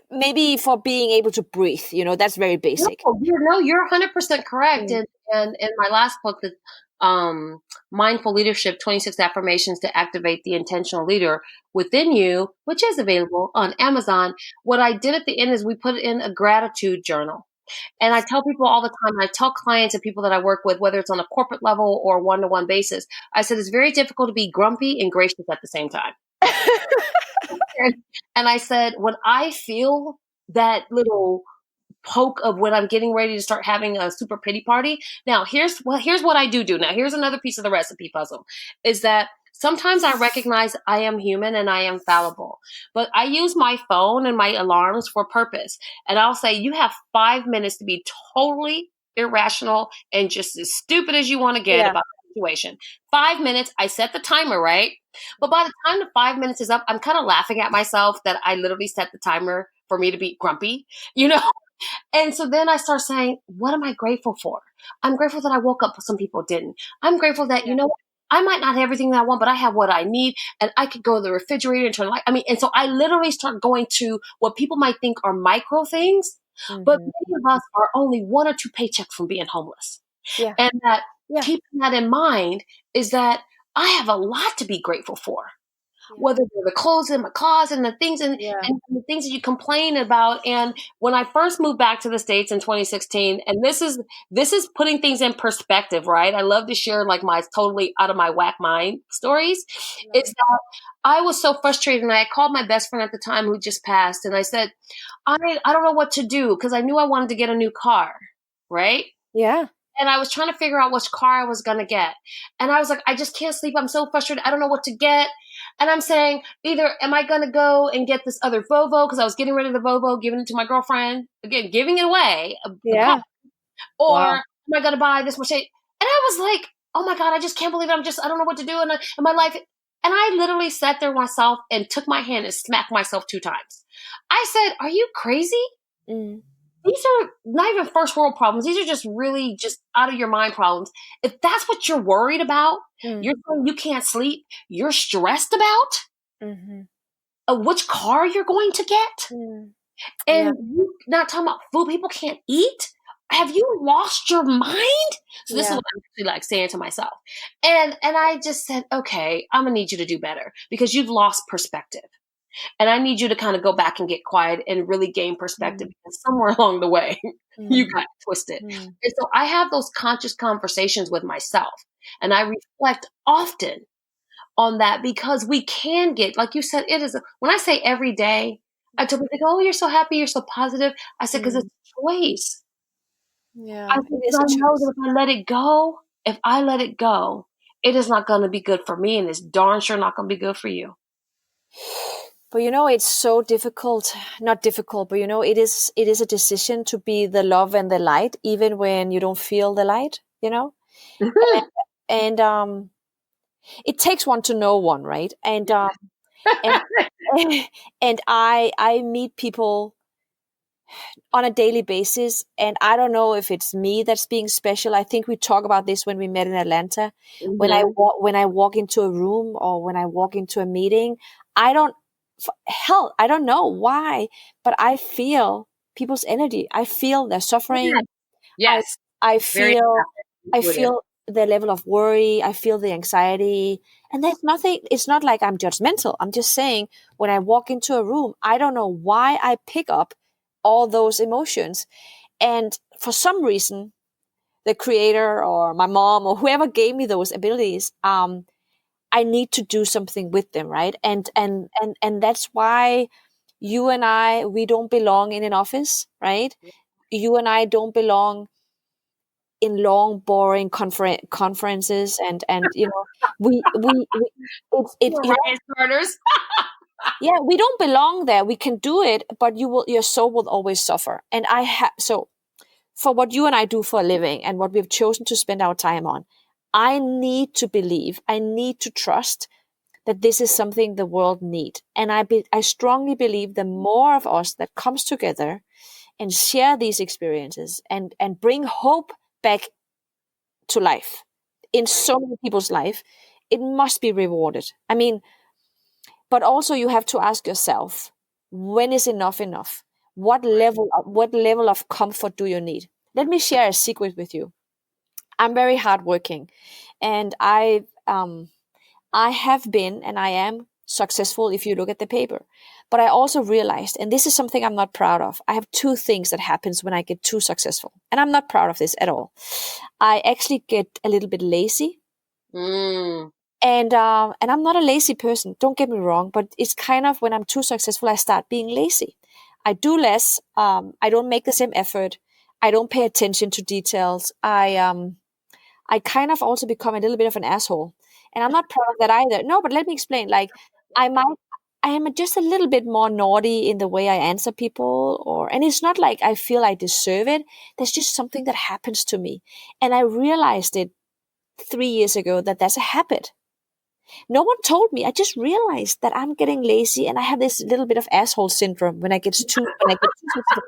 [SPEAKER 3] being able to breathe. That's very basic.
[SPEAKER 2] No, you're 100% correct. And in my last book, the Mindful Leadership, 26 Affirmations to Activate the Intentional Leader Within You, which is available on Amazon, what I did at the end is we put in a gratitude journal. And I tell people all the time, and I tell clients and people that I work with, whether it's on a corporate level or one-to-one basis, I said it's very difficult to be grumpy and gracious at the same time. And I said, when I feel that little poke of when I'm getting ready to start having a super pity party. Now, here's what I do. Now, here's another piece of the recipe puzzle, is that sometimes I recognize I am human and I am fallible, but I use my phone and my alarms for purpose. And I'll say, you have 5 minutes to be totally irrational and just as stupid as you want to get about the situation. 5 minutes. I set the timer, right? But by the time the 5 minutes is up, I'm kind of laughing at myself that I literally set the timer for me to be grumpy, And so then I start saying, what am I grateful for? I'm grateful that I woke up, some people didn't. I'm grateful that, I might not have everything that I want, but I have what I need, and I could go to the refrigerator and turn the light. And so I literally start going to what people might think are micro things, but many of us are only 1 or 2 paychecks from being homeless.
[SPEAKER 3] Yeah.
[SPEAKER 2] And that keeping that in mind is that I have a lot to be grateful for. Whether they're the clothes in my closet and the things and the things that you complain about. And when I first moved back to the States in 2016, and this is putting things in perspective, right? I love to share like my totally out of my whack mind stories. It's that I was so frustrated, and I called my best friend at the time who just passed, and I said, I don't know what to do, because I knew I wanted to get a new car, right?
[SPEAKER 3] Yeah.
[SPEAKER 2] And I was trying to figure out which car I was going to get. And I was like, I just can't sleep. I'm so frustrated. I don't know what to get. And I'm saying, either am I going to go and get this other Volvo, because I was getting rid of the Volvo, giving it to my girlfriend, again, giving it away, or am I going to buy this Mercedes? And I was like, oh my God, I just can't believe it. I don't know what to do in my life. And I literally sat there myself and took my hand and smacked myself 2 times. I said, are you crazy? These are not even first world problems. These are just really just out of your mind problems. If that's what you're worried about, you're saying you can't sleep, you're stressed about which car you're going to get. And you're not talking about food people can't eat. Have you lost your mind? So this is what I'm actually like saying to myself. And I just said, okay, I'm going to need you to do better, because you've lost perspective. And I need you to kind of go back and get quiet and really gain perspective, because somewhere along the way, you got twisted. And so I have those conscious conversations with myself, and I reflect often on that, because we can get, like you said, when I say every day, I tell people, they go, oh, you're so happy, you're so positive. I said, because it's a choice.
[SPEAKER 3] Yeah.
[SPEAKER 2] I said, I know that if I let it go, it is not going to be good for me, and it's darn sure not going to be good for you.
[SPEAKER 3] But it's so difficult, not difficult, but it is a decision to be the love and the light, even when you don't feel the light, and it takes one to know one, right? And and and I meet people on a daily basis, and I don't know if it's me that's being special. I think we talked about this when we met in Atlanta. When I walk into a room or when I walk into a meeting, I don't I don't know why, but I feel people's energy. I feel their suffering. I
[SPEAKER 2] Yes.
[SPEAKER 3] I
[SPEAKER 2] Very
[SPEAKER 3] feel I
[SPEAKER 2] intuitive.
[SPEAKER 3] feel the level of worry. I feel the anxiety, and there's nothing. It's not like I'm judgmental. I'm just saying when I walk into a room, I don't know why I pick up all those emotions, and for some reason, the creator or my mom or whoever gave me those abilities, I need to do something with them, right? And that's why you and I, we don't belong in an office, right? You and I don't belong in long, boring conferences, and we it's you know,
[SPEAKER 2] Ryan starters.
[SPEAKER 3] yeah, we don't belong there. We can do it, but your soul will always suffer. And I have so for what you and I do for a living and what we've chosen to spend our time on, I need to believe, I need to trust that this is something the world need. And I strongly believe the more of us that comes together and share these experiences and bring hope back to life in so many people's life, it must be rewarded. I mean, but also you have to ask yourself, when is enough enough? What level of comfort do you need? Let me share a secret with you. I'm very hardworking, and I have been and I am successful if you look at the paper. But I also realized, and this is something I'm not proud of, I have two things that happens when I get too successful. And I'm not proud of this at all. I actually get a little bit lazy. And I'm not a lazy person, don't get me wrong, but it's kind of when I'm too successful, I start being lazy. I do less. I don't make the same effort. I don't pay attention to details. I kind of also become a little bit of an asshole. And I'm not proud of that either. No, but let me explain. Like I am just a little bit more naughty in the way I answer people, and it's not like I feel I deserve it. There's just something that happens to me. And I realized it 3 years ago that that's a habit. No one told me. I just realized that I'm getting lazy and I have this little bit of asshole syndrome when I get too successful.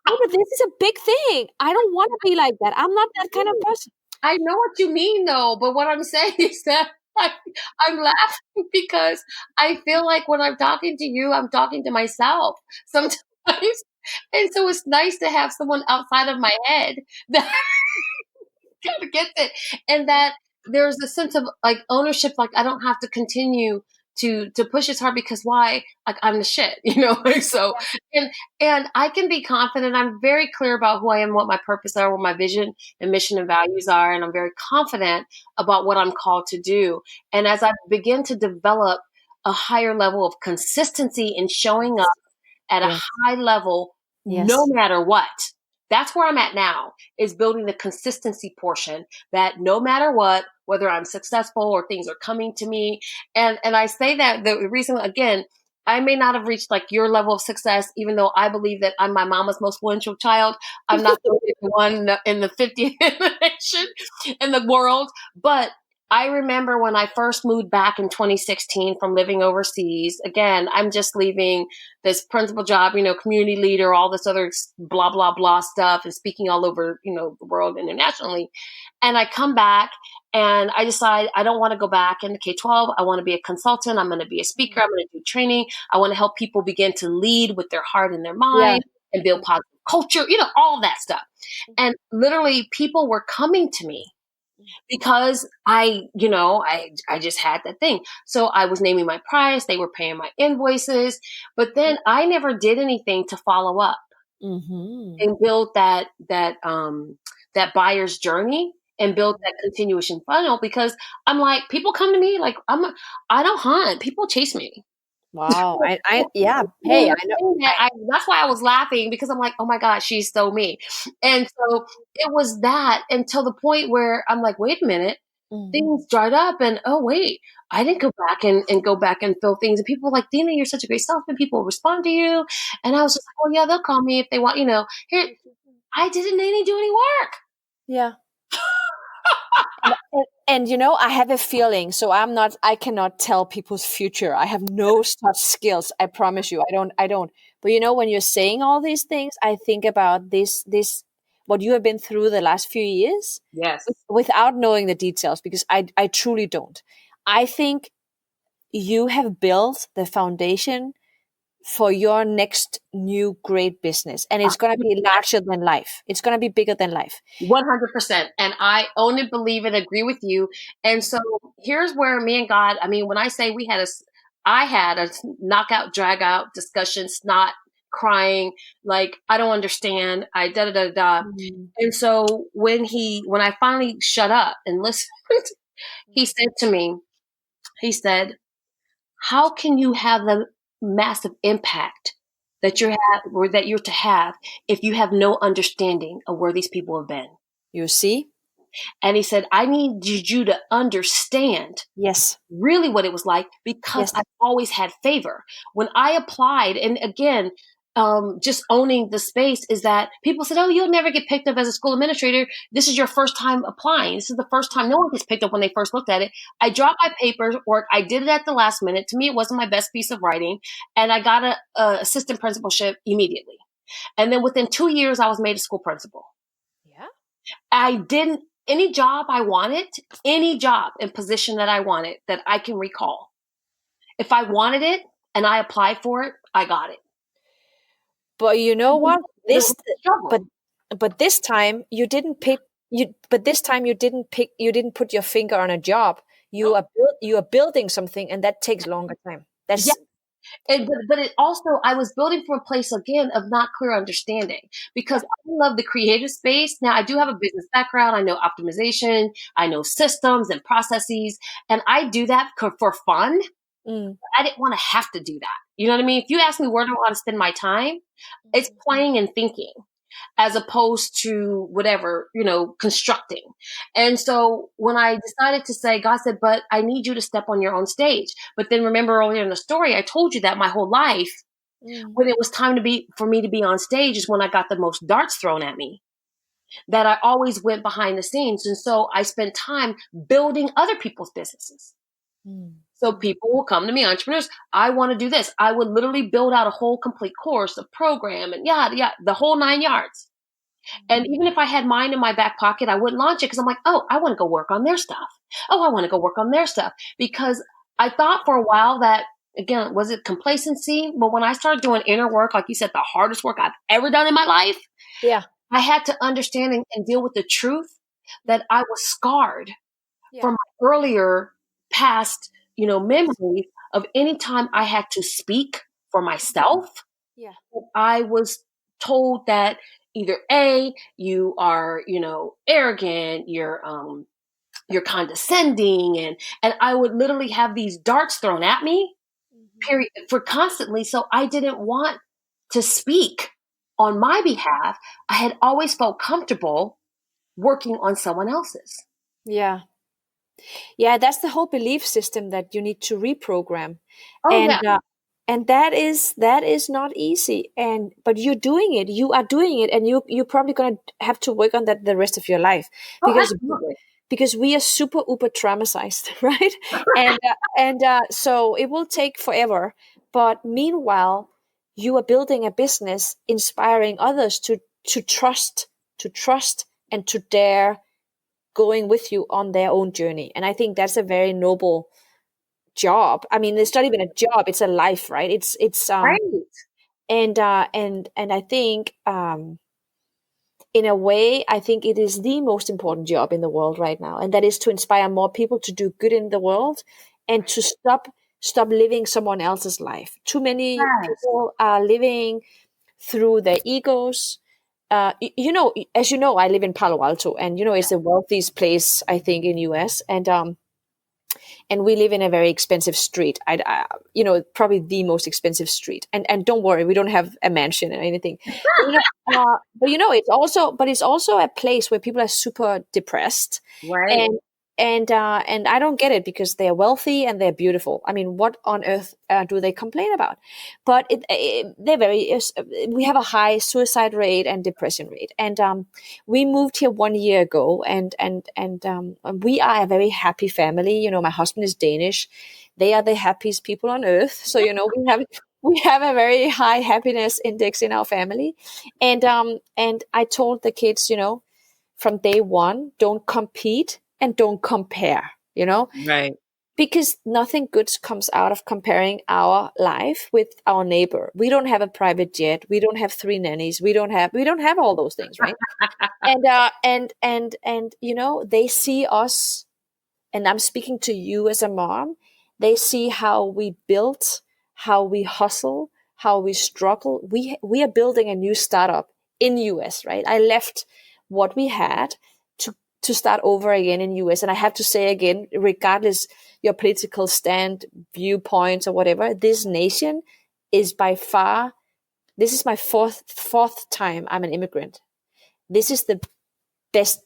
[SPEAKER 3] No, but this is a big thing. I don't want to be like that. I'm not that kind of person.
[SPEAKER 2] I know what you mean, though, but what I'm saying is that I'm laughing because I feel like when I'm talking to you, I'm talking to myself sometimes. And so it's nice to have someone outside of my head that kind of gets it. And that there's a sense of like ownership, like I don't have to continue to push as hard because why? Like I'm the shit, like so and I can be confident. I'm very clear about who I am, what my purpose are, what my vision and mission and values are, and I'm very confident about what I'm called to do. And as I begin to develop a higher level of consistency in showing up at a high level, no matter what. That's where I'm at now, is building the consistency portion that no matter what, whether I'm successful or things are coming to me. And I say that the reason, again, I may not have reached like your level of success, even though I believe that I'm my mama's most influential child. I'm not the one in the 50th generation in the world, but I remember when I first moved back in 2016 from living overseas. Again, I'm just leaving this principal job, community leader, all this other blah, blah, blah stuff and speaking all over, the world internationally. And I come back and I decide I don't want to go back into K-12. I want to be a consultant. I'm going to be a speaker. I'm going to do training. I want to help people begin to lead with their heart and their mind and build positive culture, all of that stuff. And literally people were coming to me because I just had that thing. So I was naming my price. They were paying my invoices, but then I never did anything to follow up and build that buyer's journey and build that continuation funnel, because I'm like, people come to me like I don't hunt. People chase me.
[SPEAKER 3] Wow. Yeah. Hey, I know.
[SPEAKER 2] That's why I was laughing, because I'm like, oh my God, she's so me. And so it was that until the point where I'm like, wait a minute, things dried up and oh wait, I didn't go back and go back and fill things. And people were like, Dina, you're such a great salesman. People respond to you. And I was just like, oh yeah, they'll call me if they want, here. I didn't do any work.
[SPEAKER 3] Yeah. And I have a feeling, so I cannot tell people's future. I have no such skills. I promise you. I don't. But when you're saying all these things, I think about what you have been through the last few years
[SPEAKER 2] Yes.
[SPEAKER 3] without knowing the details, because I truly don't. I think you have built the foundation for your next new great business, and it's going to be larger than life. It's going to be bigger than life.
[SPEAKER 2] 100%. And I own it, believe it, agree with you. And so here's where me and God, I mean, when I say I had a knockout, drag out discussion, snot, crying, like, I don't understand. I da da da da. And so when I finally shut up and listened, he said to me, he said, how can you have the massive impact that you're to have if you have no understanding of where these people have been?
[SPEAKER 3] You see?
[SPEAKER 2] And he said, I need you to understand
[SPEAKER 3] Yes.
[SPEAKER 2] really what it was like, because I've always had favor. When I applied, and again, just owning the space is that people said, oh, you'll never get picked up as a school administrator. This is your first time applying. This is the first time. No one gets picked up when they first looked at it. I dropped my paperwork. I did it at the last minute. To me, it wasn't my best piece of writing. And I got a assistant principalship immediately. And then within 2 years, I was made a school principal.
[SPEAKER 3] Yeah.
[SPEAKER 2] I didn't, any job I wanted, any job and position that I wanted that I can recall. If I wanted it and I applied for it, I got it.
[SPEAKER 3] But you know what? But this time you didn't pick you didn't put your finger on a job. You are building something, and that takes longer time. That's
[SPEAKER 2] But it also, I was building from a place again of not clear understanding, because I love the creative space. Now I do have a business background. I know optimization. I know systems and processes, and I do that for fun. I didn't want to have to do that. You know what I mean? If you ask me where do I want to spend my time, it's playing and thinking, as opposed to whatever, constructing. And so when I decided to say, God said, but I need you to step on your own stage. But then remember earlier in the story, I told you that my whole life, when it was time for me to be on stage, is when I got the most darts thrown at me, that I always went behind the scenes. And so I spent time building other people's businesses. So people will come to me, entrepreneurs, I want to do this. I would literally build out a whole complete course, a program, and the whole 9 yards. And even if I had mine in my back pocket, I wouldn't launch it, because I'm like, oh, I want to go work on their stuff. Oh, I want to go work on their stuff. Because I thought for a while that, again, was it complacency? But when I started doing inner work, like you said, the hardest work I've ever done in my life, I had to understand and deal with the truth that I was scarred from my earlier past, memories of any time I had to speak for myself. I was told that either A, you are, arrogant, you're condescending, and I would literally have these darts thrown at me, period, for constantly. So I didn't want to speak on my behalf. I had always felt comfortable working on someone else's.
[SPEAKER 3] Yeah, that's the whole belief system that you need to reprogram. And that is not easy. But you're doing it. You are doing it, and you're probably going to have to work on that the rest of your life, because we are super uber traumatized, right? and so it will take forever. But meanwhile, you are building a business, inspiring others to trust, and to dare going with you on their own journey. And I think that's a very noble job. I mean, it's not even a job, it's a life, right? It's
[SPEAKER 2] right.
[SPEAKER 3] And I think in a way, I think it is the most important job in the world right now, and that is to inspire more people to do good in the world, and to stop living someone else's life. Too many people are living through their egos. As you know, I live in Palo Alto, and it's the wealthiest place, I think, in US, and we live in a very expensive street. Probably the most expensive street. And don't worry, we don't have a mansion or anything. But it's also a place where people are super depressed,
[SPEAKER 2] right?
[SPEAKER 3] and I don't get it, because they're wealthy and they're beautiful. I mean, what on earth do they complain about? But they're we have a high suicide rate and depression rate, and we moved here 1 year ago, and we are a very happy family. You know, my husband is Danish; they are the happiest people on earth. So you know, we have a very high happiness index in our family, and I told the kids, you know, from day one, don't compete and don't compare, you know,
[SPEAKER 2] Right.
[SPEAKER 3] because nothing good comes out of comparing our life with our neighbor. We don't have a private jet. We don't have 3 nannies. We don't have all those things, right? And you know, they see us, and I'm speaking to you as a mom. They see how we built, how we hustle, how we struggle. We are building a new startup in US, right? I left what we had to start over again in US, and I have to say again, regardless your political stand, viewpoints, or whatever, this nation is by far. This is my fourth time I'm an immigrant. This is the best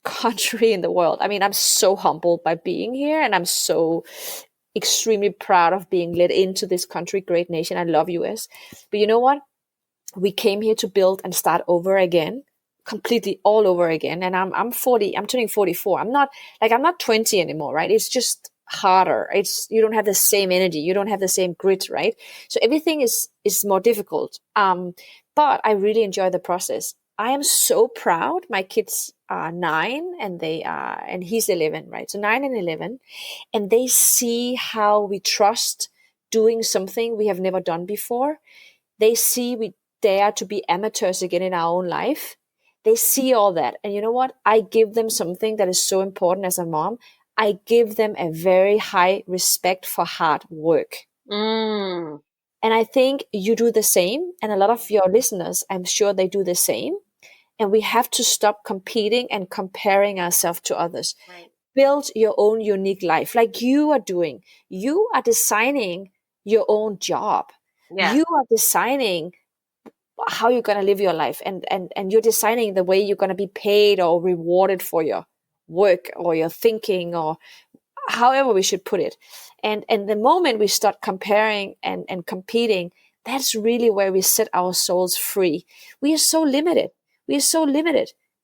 [SPEAKER 3] country in the world. I mean, I'm so humbled by being here, and I'm so extremely proud of being led into this country, great nation. I love US. But you know what? We came here to build and start over again, completely all over again. And I'm 40, I'm turning 44. I'm not 20 anymore, right? It's just harder. You don't have the same energy. You don't have the same grit, right? So everything is more difficult. But I really enjoy the process. I am so proud. My kids are 9 and he's 11, right? So 9 and 11, and they see how we trust doing something we have never done before. They see we dare to be amateurs again in our own life. They see all that. And you know what? I give them something that is so important as a mom. I give them a very high respect for hard work.
[SPEAKER 2] Mm.
[SPEAKER 3] And I think you do the same. And a lot of your listeners, I'm sure they do the same. And we have to stop competing and comparing ourselves to others.
[SPEAKER 2] Right.
[SPEAKER 3] Build your own unique life like you are doing. You are designing your own job.
[SPEAKER 2] Yeah.
[SPEAKER 3] You are designing how you're going to live your life, and you're designing the way you're going to be paid or rewarded for your work or your thinking, or however we should put it. And the moment we start comparing and competing, that's really where we set our souls free. We are so limited.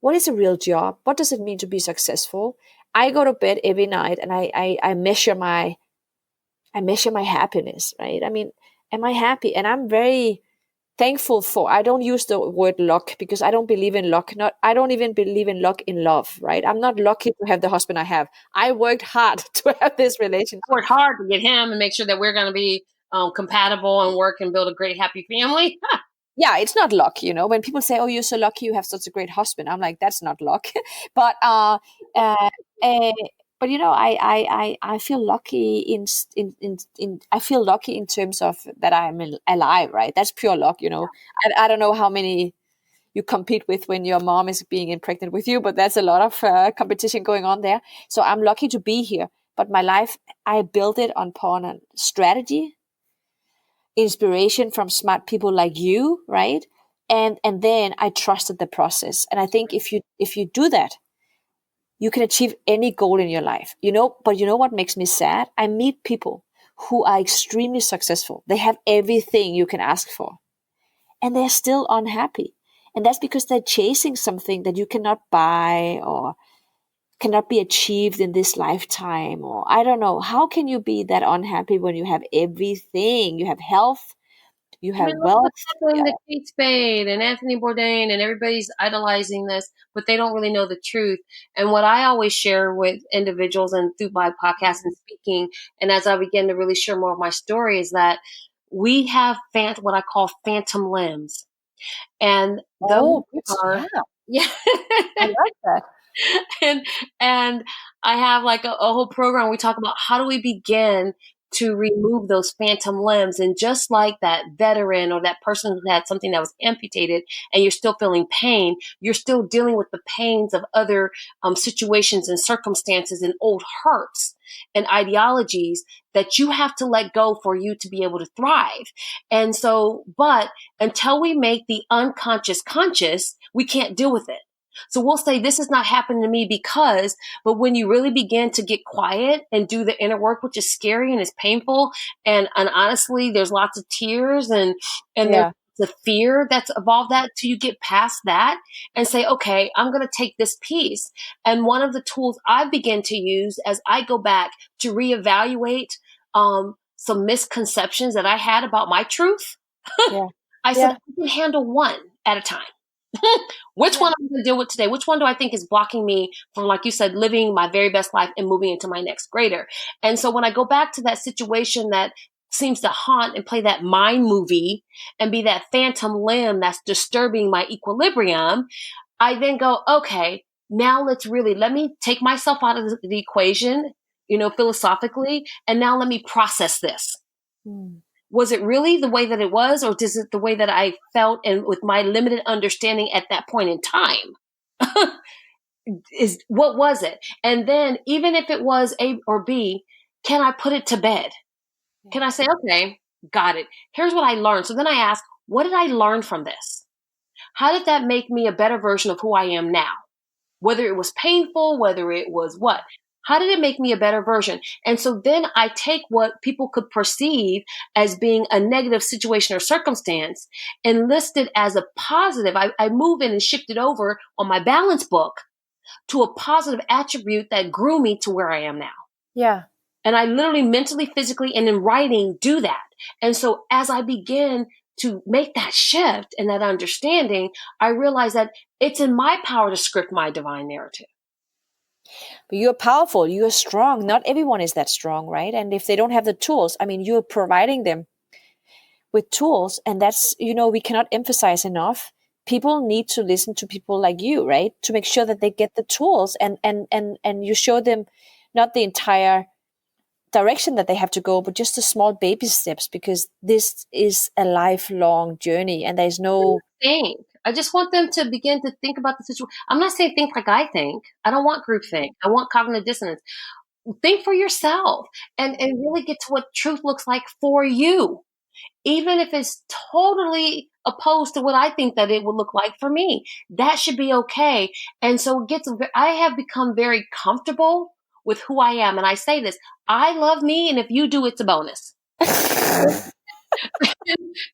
[SPEAKER 3] What is a real job? What does it mean to be successful? I go to bed every night and I measure my happiness, right? I mean, am I happy? And I'm very thankful for, I don't use the word luck because I don't believe in luck. I don't even believe in luck in love, right? I'm not lucky to have the husband I have. I worked hard to have this relationship.
[SPEAKER 2] I worked hard to get him and make sure that we're going to be compatible and work and build a great, happy family.
[SPEAKER 3] Yeah, it's not luck, you know. When people say, "Oh, you're so lucky, you have such a great husband," I'm like, "That's not luck." But uh, but you know, I feel lucky in I feel lucky in terms of that I'm alive, right? That's pure luck, you know. I don't know how many you compete with when your mom is being pregnant with you, but that's a lot of competition going on there. So I'm lucky to be here. But my life, I built it upon a strategy, inspiration from smart people like you, right? And then I trusted the process. And I think if you do that, you can achieve any goal in your life, you know. But you know what makes me sad? I meet people who are extremely successful. They have everything you can ask for, and they're still unhappy. And that's because they're chasing something that you cannot buy or cannot be achieved in this lifetime. Or I don't know. How can you be that unhappy when you have everything? You have health, you
[SPEAKER 2] I
[SPEAKER 3] have
[SPEAKER 2] mean, look
[SPEAKER 3] wealth.
[SPEAKER 2] what's happening to Kate Spade and Anthony Bourdain, and everybody's idolizing this, but they don't really know the truth. And what I always share with individuals and through my podcast and speaking, and as I begin to really share more of my story, is that we have what I call phantom limbs. And those
[SPEAKER 3] Oh,
[SPEAKER 2] are,
[SPEAKER 3] yeah.
[SPEAKER 2] yeah.
[SPEAKER 3] I like that.
[SPEAKER 2] and I have like a whole program. We talk about how do we begin to remove those phantom limbs. And just like that veteran or that person who had something that was amputated and you're still feeling pain, you're still dealing with the pains of other situations and circumstances and old hurts and ideologies that you have to let go for you to be able to thrive. And so, but until we make the unconscious conscious, we can't deal with it. So we'll say, this is not happening to me because, but when you really begin to get quiet and do the inner work, which is scary and is painful, and honestly, there's lots of tears and there's the fear that's involved that till you get past that and say, okay, I'm going to take this piece. And one of the tools I begin to use as I go back to reevaluate some misconceptions that I had about my truth, I said, I can handle one at a time. Which one am I going to deal with today? Which one do I think is blocking me from, like you said, living my very best life and moving into my next greater? And so when I go back to that situation that seems to haunt and play that mind movie and be that phantom limb that's disturbing my equilibrium, I then go, okay, now let me take myself out of the equation, philosophically, and now let me process this. Was it really the way that it was, or is it the way that I felt and with my limited understanding at that point in time? What was it? And then even if it was A or B, can I put it to bed? Can I say, okay, got it. Here's what I learned. So then I ask, what did I learn from this? How did that make me a better version of who I am now? Whether it was painful, whether it was what? How did it make me a better version? And so then I take what people could perceive as being a negative situation or circumstance and list it as a positive. I move in and shift it over on my balance book to a positive attribute that grew me to where I am now.
[SPEAKER 3] Yeah.
[SPEAKER 2] And I literally mentally, physically, and in writing do that. And so as I begin to make that shift and that understanding, I realize that it's in my power to script my divine narrative.
[SPEAKER 3] But you're powerful, you're strong. Not everyone is that strong, right? And if they don't have the tools, you're providing them with tools. And that's, we cannot emphasize enough. People need to listen to people like you, right? To make sure that they get the tools and you show them not the entire direction that they have to go, but just the small baby steps, because this is a lifelong journey and there's no
[SPEAKER 2] thing. I just want them to begin to think about the situation. I'm not saying think like I think. I don't want groupthink. I want cognitive dissonance. Think for yourself and really get to what truth looks like for you. Even if it's totally opposed to what I think that it would look like for me, that should be okay. And so I have become very comfortable with who I am. And I say this, I love me. And if you do, it's a bonus.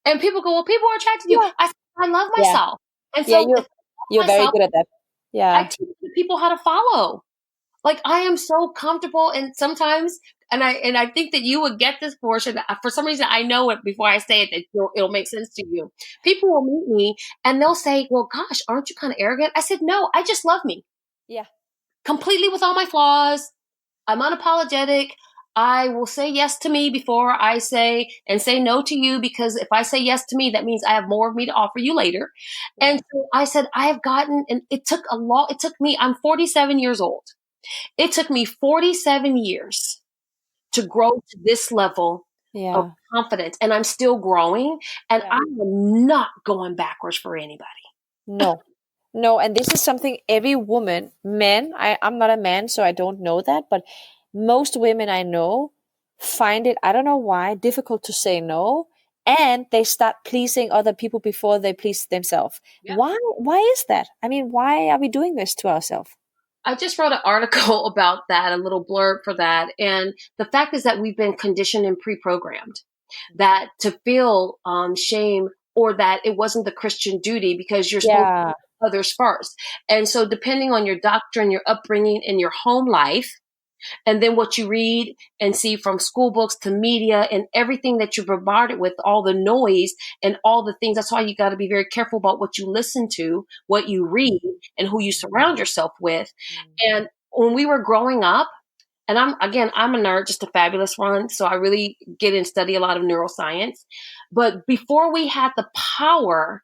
[SPEAKER 2] And people go, well, people are attracted to you. I love myself. And so
[SPEAKER 3] you're very good at that. Yeah.
[SPEAKER 2] I teach people how to follow. Like I am so comfortable, and sometimes, and I think that you would get this portion. For some reason, I know it before I say it that it'll make sense to you. People will meet me and they'll say, "Well, gosh, aren't you kind of arrogant?" I said, "No, I just love me."
[SPEAKER 3] Yeah.
[SPEAKER 2] Completely with all my flaws. I'm unapologetic. I will say yes to me before I say no to you, because if I say yes to me, that means I have more of me to offer you later. Yeah. And so I said, I have gotten, and it took me, I'm 47 years old. It took me 47 years to grow to this level of confidence, and I'm still growing, and I am not going backwards for anybody.
[SPEAKER 3] No, and this is something every woman, men, I'm not a man, so I don't know that, but most women I know find it, I don't know why, difficult to say no, and they start pleasing other people before they please themselves. Yeah. Why is that? Why are we doing this to ourselves?
[SPEAKER 2] I just wrote an article about that, a little blurb for that. And the fact is that we've been conditioned and pre-programmed that to feel shame, or that it wasn't the Christian duty because you're supposed to put others first. And so depending on your doctrine, your upbringing, and your home life, and then what you read and see from school books to media and everything that you're bombarded with, all the noise and all the things. That's why you got to be very careful about what you listen to, what you read, and who you surround yourself with. And when we were growing up, and I'm a nerd, just a fabulous one. So I really get and study a lot of neuroscience. But before we had the power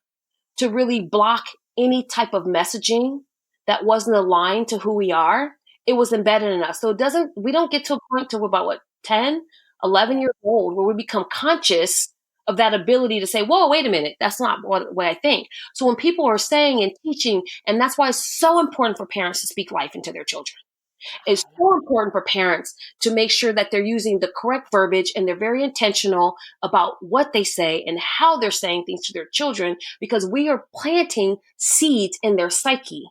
[SPEAKER 2] to really block any type of messaging that wasn't aligned to who we are, it was embedded in us. So we don't get to a point to about 10, 11 years old where we become conscious of that ability to say, whoa, wait a minute, that's not what I think. So when people are saying and teaching, and that's why it's so important for parents to speak life into their children. It's so important for parents to make sure that they're using the correct verbiage and they're very intentional about what they say and how they're saying things to their children, because we are planting seeds in their psyche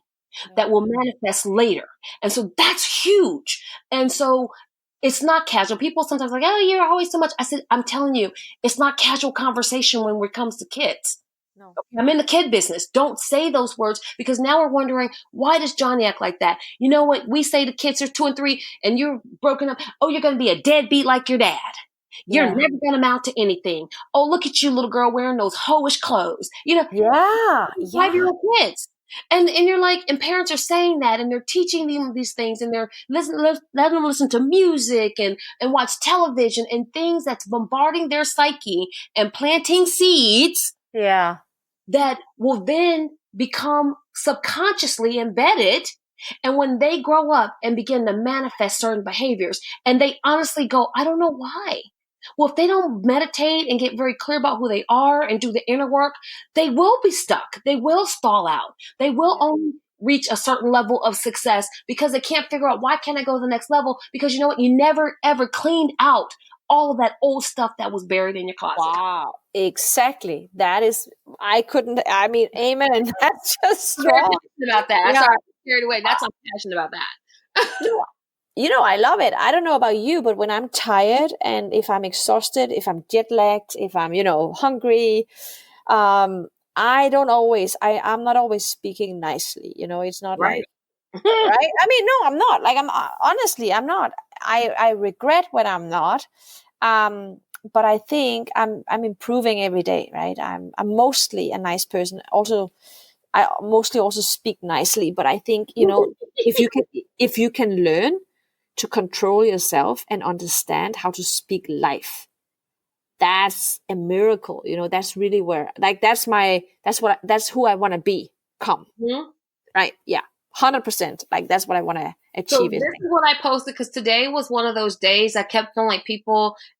[SPEAKER 2] that will manifest later. And so that's huge. And so it's not casual. People sometimes like, oh, you're always so much. I said, I'm telling you, it's not casual conversation when it comes to kids.
[SPEAKER 3] No.
[SPEAKER 2] I'm in the kid business. Don't say those words, because now we're wondering, why does Johnny act like that? You know what? We say to kids, they're 2 and 3 and you're broken up. Oh, you're going to be a deadbeat like your dad. You're
[SPEAKER 3] Yeah.
[SPEAKER 2] never going to amount to anything. Oh, look at you, little girl, wearing those hoish clothes. You know,
[SPEAKER 3] Yeah.
[SPEAKER 2] 5-year-old kids. And you're like, and parents are saying that, and they're teaching them these things, and they're letting them listen to music and watch television and things that's bombarding their psyche and planting seeds
[SPEAKER 3] Yeah.
[SPEAKER 2] that will then become subconsciously embedded. And when they grow up and begin to manifest certain behaviors, and they honestly go, I don't know why. Well, if they don't meditate and get very clear about who they are and do the inner work, they will be stuck. They will stall out. They will only reach a certain level of success because they can't figure out, why can't I go to the next level? Because you know what? You never, ever cleaned out all of that old stuff that was buried in your closet.
[SPEAKER 3] Wow. Exactly. That is, amen. And that's just
[SPEAKER 2] I'm very
[SPEAKER 3] strong.
[SPEAKER 2] passionate about that. I'm
[SPEAKER 3] Yeah.
[SPEAKER 2] sorry, I'm carried away. I'm passionate about that.
[SPEAKER 3] I love it. I don't know about you, but when I'm tired and if I'm exhausted, if I'm jet lagged, if I'm, hungry, I'm not always speaking nicely. It's not
[SPEAKER 2] Right.
[SPEAKER 3] like, right? I mean, no, I'm not. Like, honestly, I'm not. I regret when I'm not. But I think I'm improving every day, right? I'm mostly a nice person. Also, I mostly also speak nicely, but I think, if you can learn to control yourself and understand how to speak life, that's a miracle. That's really where, like, that's who I want to become.
[SPEAKER 2] Mhm.
[SPEAKER 3] Right. Yeah. 100%. Like, that's what I want to
[SPEAKER 2] So
[SPEAKER 3] achieve.
[SPEAKER 2] this is what I posted, because today was one of those days I kept feeling like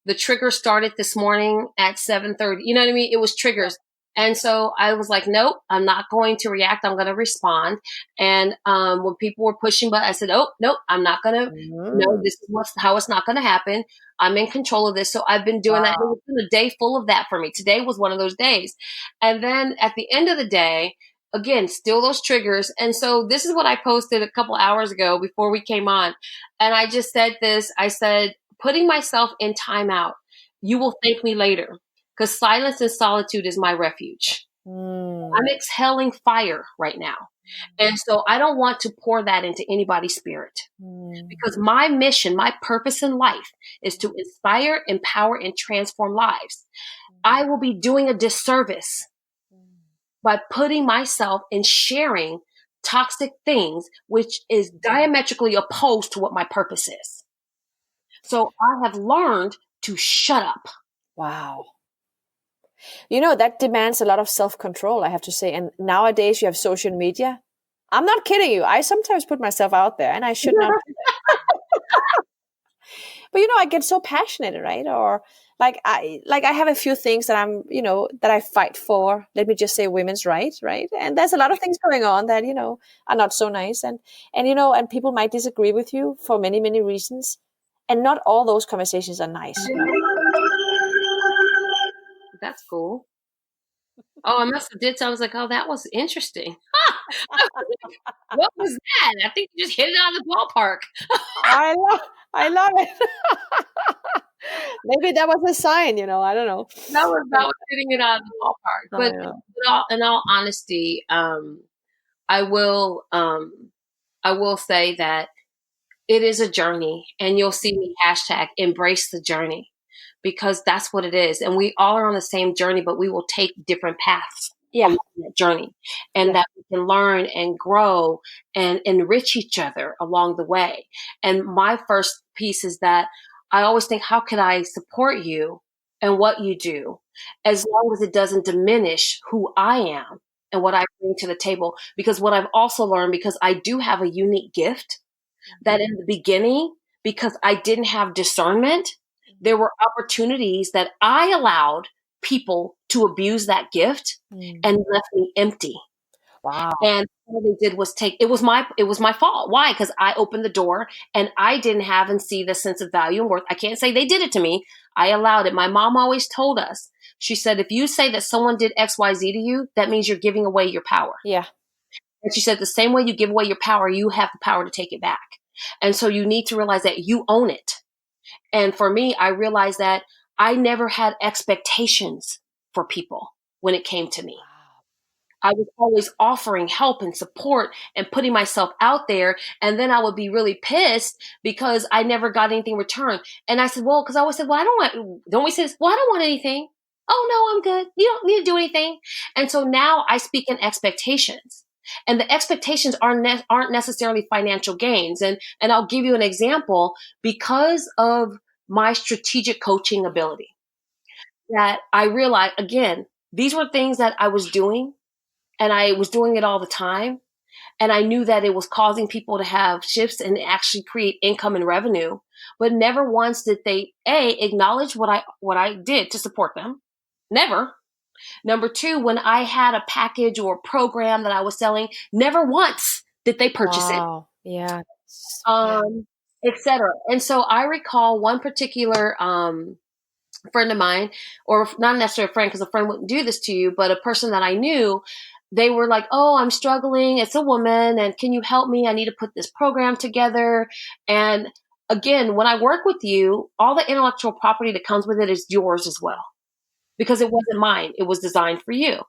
[SPEAKER 2] the trigger started this morning at 7:30. You know what I mean? It was triggers. And so I was like, nope, I'm not going to react. I'm going to respond. And when people were pushing, but I said, oh, nope, I'm not going to. No, this is how it's not going to happen. I'm in control of this. So I've been doing that. It was been a day full of that for me. Today was one of those days. And then at the end of the day, again, still those triggers. And so this is what I posted a couple hours ago before we came on. And I just said this. I said, putting myself in timeout. You will thank me later, because silence and solitude is my refuge. I'm exhaling fire right now. And so I don't want to pour that into anybody's spirit, because my mission, my purpose in life is to inspire, empower, and transform lives. I will be doing a disservice by putting myself and sharing toxic things, which is diametrically opposed to what my purpose is. So I have learned to shut up.
[SPEAKER 3] Wow. That demands a lot of self-control, I have to say. And nowadays you have social media. I'm not kidding you. I sometimes put myself out there, and I should not do that. But I get so passionate, right? Or I have a few things that I'm, that I fight for. Let me just say women's rights, right? And there's a lot of things going on that, are not so nice. And people might disagree with you for many, many reasons. And not all those conversations are nice.
[SPEAKER 2] That's cool. Oh, I must have did. So I was like, oh, that was interesting. What was that? I think you just hit it out of the ballpark.
[SPEAKER 3] I love it. Maybe that was a sign, I don't know.
[SPEAKER 2] That was hitting it out of the ballpark. But in all honesty, I will say that it is a journey, and you'll see me hashtag embrace the journey, because that's what it is. And we all are on the same journey, but we will take different paths along that journey, and that we can learn and grow and enrich each other along the way. And my first piece is that I always think, how can I support you and what you do, as long as it doesn't diminish who I am and what I bring to the table? Because what I've also learned, because I do have a unique gift, that in the beginning, because I didn't have discernment, there were opportunities that I allowed people to abuse that gift and left me empty.
[SPEAKER 3] Wow.
[SPEAKER 2] And all they did was it was my fault. Why? Because I opened the door and I didn't have and see the sense of value and worth. I can't say they did it to me. I allowed it. My mom always told us, she said, if you say that someone did XYZ to you, that means you're giving away your power.
[SPEAKER 3] Yeah.
[SPEAKER 2] And she said, the same way you give away your power, you have the power to take it back. And so you need to realize that you own it. And for me, I realized that I never had expectations for people when it came to me. I was always offering help and support and putting myself out there. And then I would be really pissed because I never got anything in return. And I said, well, because I always said, well, don't we say this? Well, I don't want anything. Oh, no, I'm good. You don't need to do anything. And so now I speak in expectations. And the expectations aren't necessarily financial gains. And I'll give you an example because of my strategic coaching ability that I realized, again, these were things that I was doing. And I was doing it all the time. And I knew that it was causing people to have shifts and actually create income and revenue. But never once did they, acknowledge what I did to support them. Never. Number two, when I had a package or a program that I was selling, never once did they purchase it.
[SPEAKER 3] Yeah.
[SPEAKER 2] Etc. And so I recall one particular friend of mine, or not necessarily a friend, because a friend wouldn't do this to you, but a person that I knew, they were like, oh, I'm struggling. It's a woman. And can you help me? I need to put this program together. And again, when I work with you, all the intellectual property that comes with it is yours as well, because it wasn't mine. It was designed for you.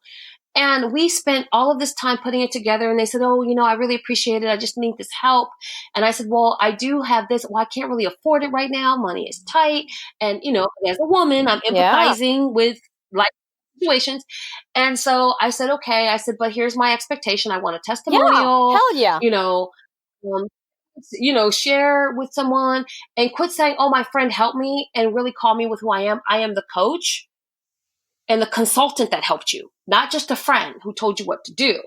[SPEAKER 2] And we spent all of this time putting it together. And they said, oh, I really appreciate it. I just need this help. And I said, well, I do have this. Well, I can't really afford it right now. Money is tight. And, as a woman, I'm empathizing with life situations. And so I said, okay. I said, but here's my expectation. I want a testimonial.
[SPEAKER 3] Hell yeah.
[SPEAKER 2] Share with someone and quit saying, oh, my friend helped me, and really call me with who I am. I am the coach and the consultant that helped you, not just a friend who told you what to do.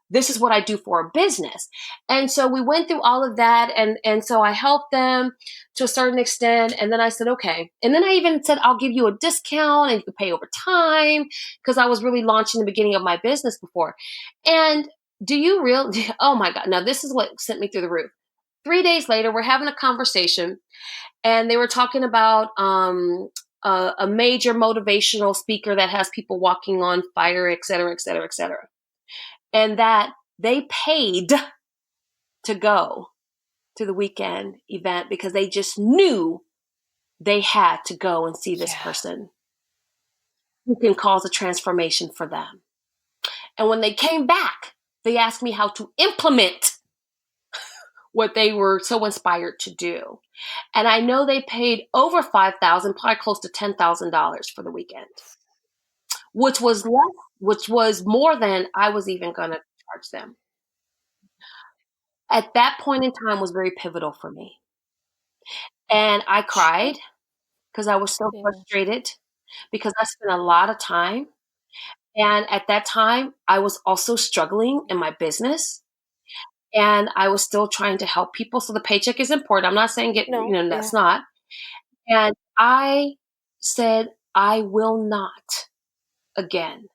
[SPEAKER 2] This is what I do for a business. And so we went through all of that. And so I helped them to a certain extent. And then I said, okay. And then I even said, I'll give you a discount and you can pay over time, because I was really launching the beginning of my business before. And oh my God. Now this is what sent me through the roof. 3 days later, we're having a conversation and they were talking about, a major motivational speaker that has people walking on fire, et cetera, et cetera, et cetera. And that they paid to go to the weekend event because they just knew they had to go and see this person who can cause a transformation for them. And when they came back, they asked me how to implement what they were so inspired to do. And I know they paid over $5,000, probably close to $10,000 for the weekend, which was more than I was even going to charge them. At that point in time was very pivotal for me. And I cried because I was so frustrated, because I spent a lot of time. And at that time, I was also struggling in my business. And I was still trying to help people. So the paycheck is important. I'm not saying that's not. And I said, I will not again.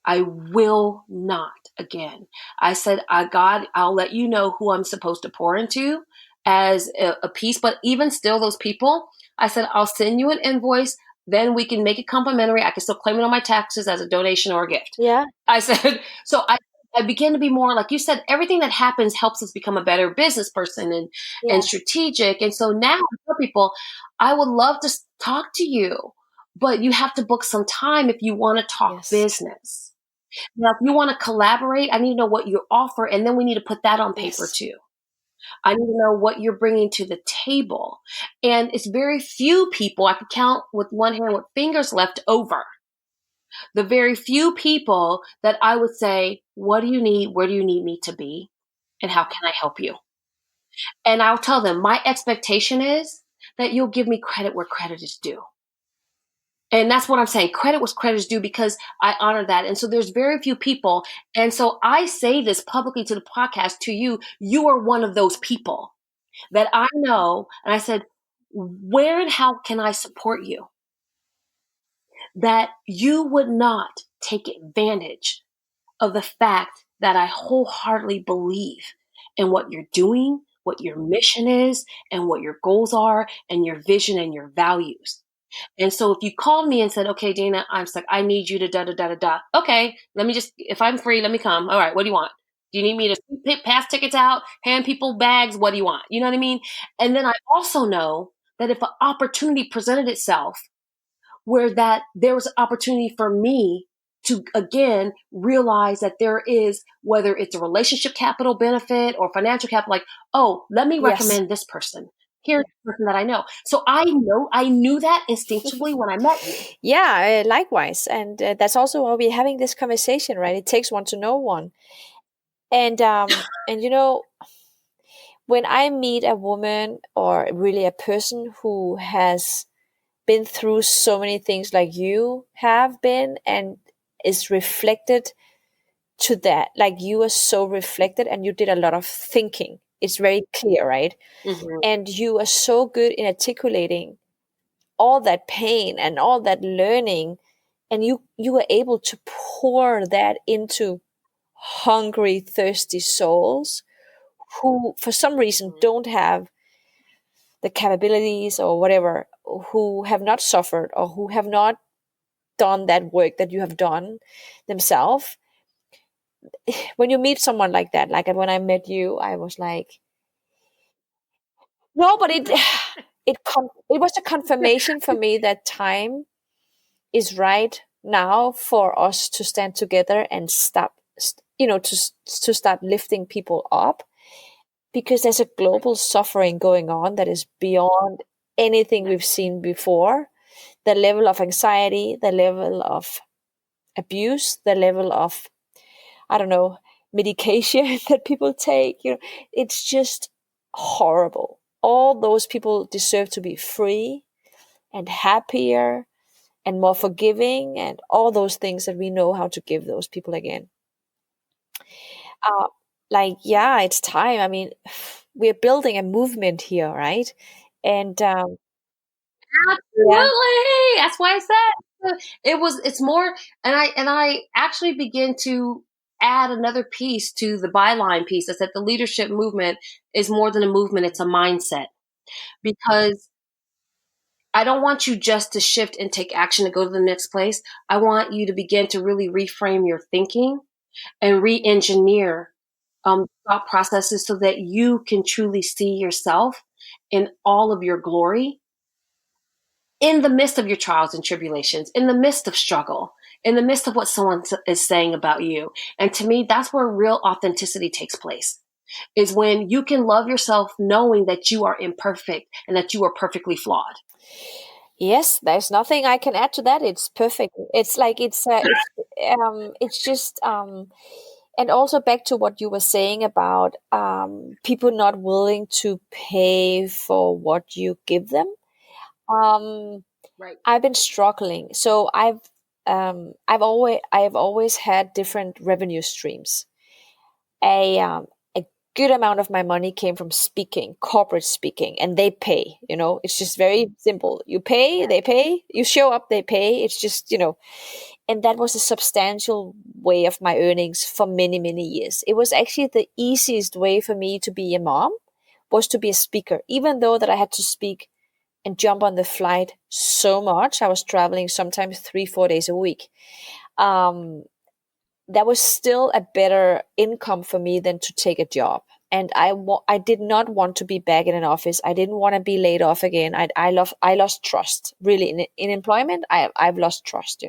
[SPEAKER 2] I will not again. I said, God, I'll let you know who I'm supposed to pour into as a piece. But even still, those people, I said, I'll send you an invoice. Then we can make it complimentary. I can still claim it on my taxes as a donation or a gift.
[SPEAKER 3] Yeah.
[SPEAKER 2] I said, so I began to be more, like you said, everything that happens helps us become a better business person and strategic. And so now I tell people, I would love to talk to you, but you have to book some time if you want to talk business. Now, if you want to collaborate, I need to know what you offer, and then we need to put that on paper too. I need to know what you're bringing to the table. And it's very few people, I could count with one hand with fingers left over. The very few people that I would say, what do you need? Where do you need me to be? And how can I help you? And I'll tell them, my expectation is that you'll give me credit where credit is due. And that's what I'm saying. Credit where credit is due, because I honor that. And so there's very few people. And so I say this publicly to the podcast, to you. You are one of those people that I know. And I said, where and how can I support you? That you would not take advantage of the fact that I wholeheartedly believe in what you're doing, what your mission is, and what your goals are, and your vision and your values. And so if you called me and said, okay, Dana, I'm stuck, I need you to da-da-da-da-da. Okay, let me just, if I'm free, let me come. All right, what do you want? Do you need me to pass tickets out, hand people bags? What do you want? You know what I mean? And then I also know that if an opportunity presented itself where that there was an opportunity for me to, again, realize that there is, whether it's a relationship capital benefit or financial capital, like, oh, let me recommend this person. Here's the person that I know. So I knew that instinctively when I met you.
[SPEAKER 3] Yeah, likewise. And that's also why we're having this conversation, right? It takes one to know one. And you know, when I meet a woman or really a person who has been through so many things like you have been and is reflected to that, like you are so reflected and you did a lot of thinking. It's very clear, right?
[SPEAKER 2] Mm-hmm.
[SPEAKER 3] And you are so good in articulating all that pain and all that learning, and you were able to pour that into hungry, thirsty souls who for some reason don't have the capabilities or whatever, who have not suffered or who have not done that work that you have done themselves. When you meet someone like that, like when I met you, I was like, no, but it was a confirmation for me that time is right now for us to stand together and stop, to start lifting people up, because there's a global suffering going on that is beyond anything we've seen before. The level of anxiety, the level of abuse, the level of, I don't know, medication that people take, it's just horrible. All those people deserve to be free and happier and more forgiving and all those things that we know how to give those people again. Yeah, it's time. I mean, we're building a movement here, right? And yeah,
[SPEAKER 2] Absolutely. That's why I said it's more, and I actually begin to add another piece to the byline piece. That's that the leadership movement is more than a movement, it's a mindset. Because I don't want you just to shift and take action to go to the next place. I want you to begin to really reframe your thinking and re-engineer thought processes so that you can truly see yourself in all of your glory in the midst of your trials and tribulations, in the midst of struggle, in the midst of what someone is saying about you. And to me, that's where real authenticity takes place, is when you can love yourself knowing that you are imperfect and that you are perfectly flawed.
[SPEAKER 3] yes, there's nothing I can add to that. It's perfect. It's like it's just and also back to what you were saying about people not willing to pay for what you give them.
[SPEAKER 2] Right.
[SPEAKER 3] I've been struggling. So I've always had different revenue streams. A good amount of my money came from speaking, corporate speaking, and they pay. It's just very simple. You pay, they pay. You show up, they pay. It's just and that was a substantial way of my earnings for many, many years. It was actually the easiest way for me to be a mom, was to be a speaker, even though that I had to speak and jump on the flight so much. I was traveling sometimes 3-4 days a week. That was still a better income for me than to take a job. And I did not want to be back in an office. I didn't want to be laid off again. I lost trust really in employment. I've lost trust,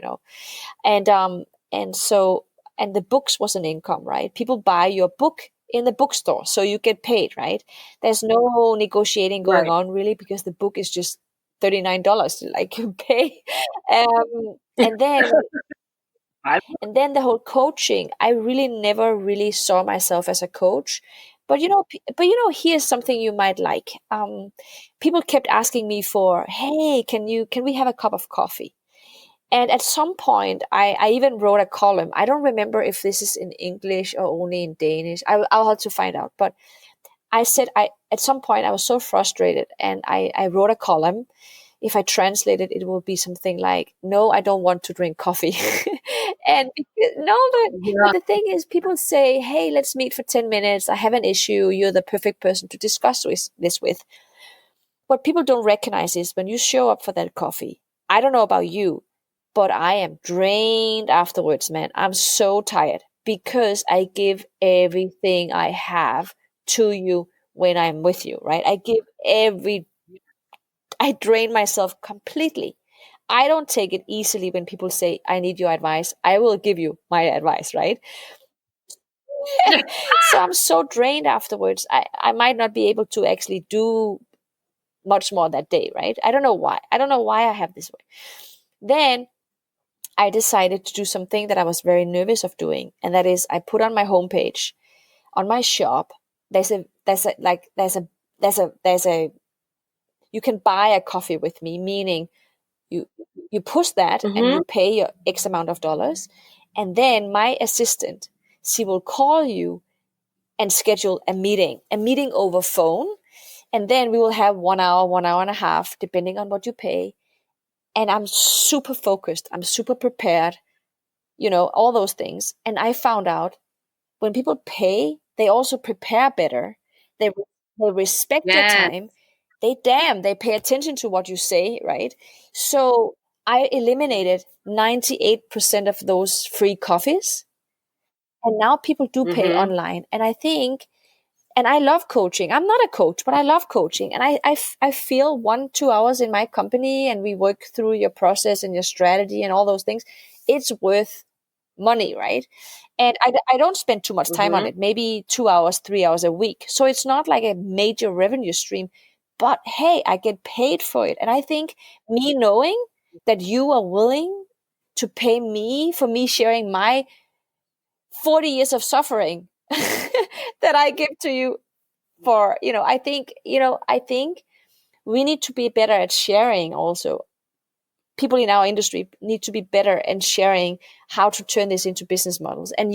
[SPEAKER 3] and so, and the books was an income, right? People buy your book in the bookstore, so you get paid, right? There's no negotiating going
[SPEAKER 2] Right.
[SPEAKER 3] on really, because the book is just $39, like you pay. And then and then the whole coaching, I really never really saw myself as a coach. But here's something you might like. People kept asking me for, hey, can we have a cup of coffee? And at some point, I even wrote a column. I don't remember if this is in English or only in Danish. I'll have to find out. But I said, at some point I was so frustrated, and I wrote a column. If I translate it, it will be something like, "No, I don't want to drink coffee." And no, but the thing is, people say, "Hey, let's meet for 10 minutes. I have an issue. You're the perfect person to discuss this with." What people don't recognize is when you show up for that coffee. I don't know about you, but I am drained afterwards, man. I'm so tired. because I give everything I have to you when I'm with you, right? I drain myself completely. I don't take it easily when people say, I need your advice. I will give you my advice, right? So I'm so drained afterwards. I might not be able to actually do much more that day, right? I don't know why. I don't know why I have this way. Then I decided to do something that I was very nervous of doing. And that is I put on my homepage, on my shop, there's a you can buy a coffee with me, meaning you push that and you pay your X amount of dollars. And then my assistant, she will call you and schedule a meeting over phone. And then we will have 1 hour, 1 hour and a half, depending on what you pay. And I'm super focused. I'm super prepared, all those things. And I found out when people pay, they also prepare better. They respect your
[SPEAKER 2] Yes.
[SPEAKER 3] time. They pay attention to what you say, right? So I eliminated 98% of those free coffees. And now people do pay online. And I think, and I love coaching. I'm not a coach, but I love coaching. And I feel 1-2 hours in my company and we work through your process and your strategy and all those things. It's worth money, right? And I don't spend too much time on it, maybe 2 hours, 3 hours a week. So it's not like a major revenue stream, but hey, I get paid for it. And I think me knowing that you are willing to pay me for me sharing my 40 years of suffering that I give to you for, I think we need to be better at sharing also. People in our industry need to be better at sharing how to turn this into business models. And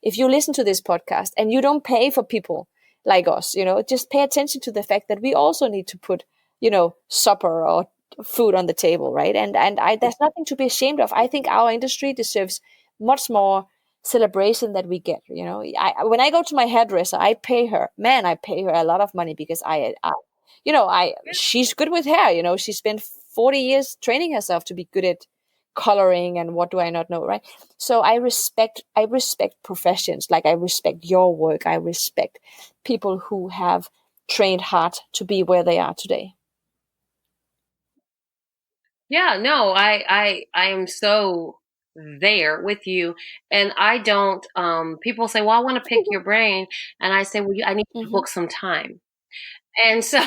[SPEAKER 3] if you listen to this podcast and you don't pay for people like us, just pay attention to the fact that we also need to put, supper or food on the table, right? And there's nothing to be ashamed of. I think our industry deserves much more celebration that we get. When I go to my hairdresser, I pay her. Man, I pay her a lot of money because she's good with hair. She spent 40 years training herself to be good at coloring and what do I not know, right? So I respect professions. Like I respect your work. I respect people who have trained hard to be where they are today.
[SPEAKER 2] Yeah, no, I am so there with you. And I don't, people say, well, I want to pick your brain. And I say, well, I need to book some time. And so,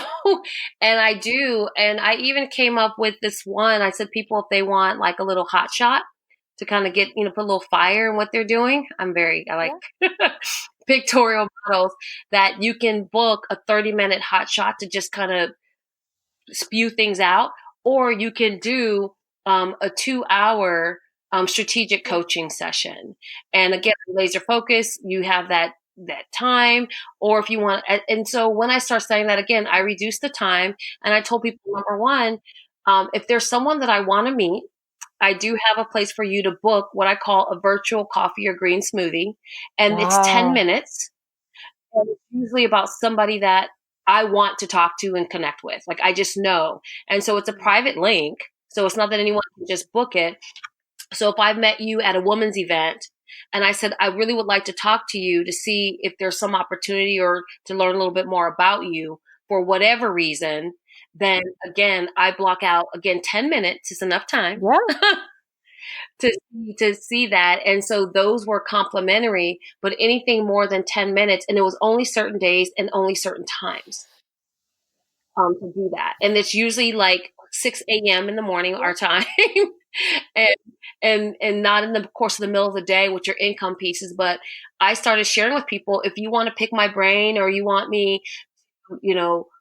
[SPEAKER 2] and I do. And I even came up with this one. I said, people, if they want like a little hot shot to kind of get, put a little fire in what they're doing. I like pictorial models that you can book a 30-minute hot shot to just kind of spew things out, or you can do a 2-hour strategic coaching session. And again, laser focus, you have that time, or if you want. And so when I start saying that again, I reduce the time. And I told people, number one, if there's someone that I want to meet, I do have a place for you to book what I call a virtual coffee or green smoothie. And it's 10 minutes. And it's usually about somebody that I want to talk to and connect with. Like I just know. And so it's a private link. So it's not that anyone can just book it. So if I've met you at a women's event and I said, I really would like to talk to you to see if there's some opportunity or to learn a little bit more about you for whatever reason, then again, I block out 10 minutes is enough time. To see that. And so those were complimentary, but anything more than 10 minutes, and it was only certain days and only certain times to do that. And it's usually like 6 a.m. in the morning, our time, and not in the course of the middle of the day with your income pieces. But I started sharing with people, if you want to pick my brain or you want me,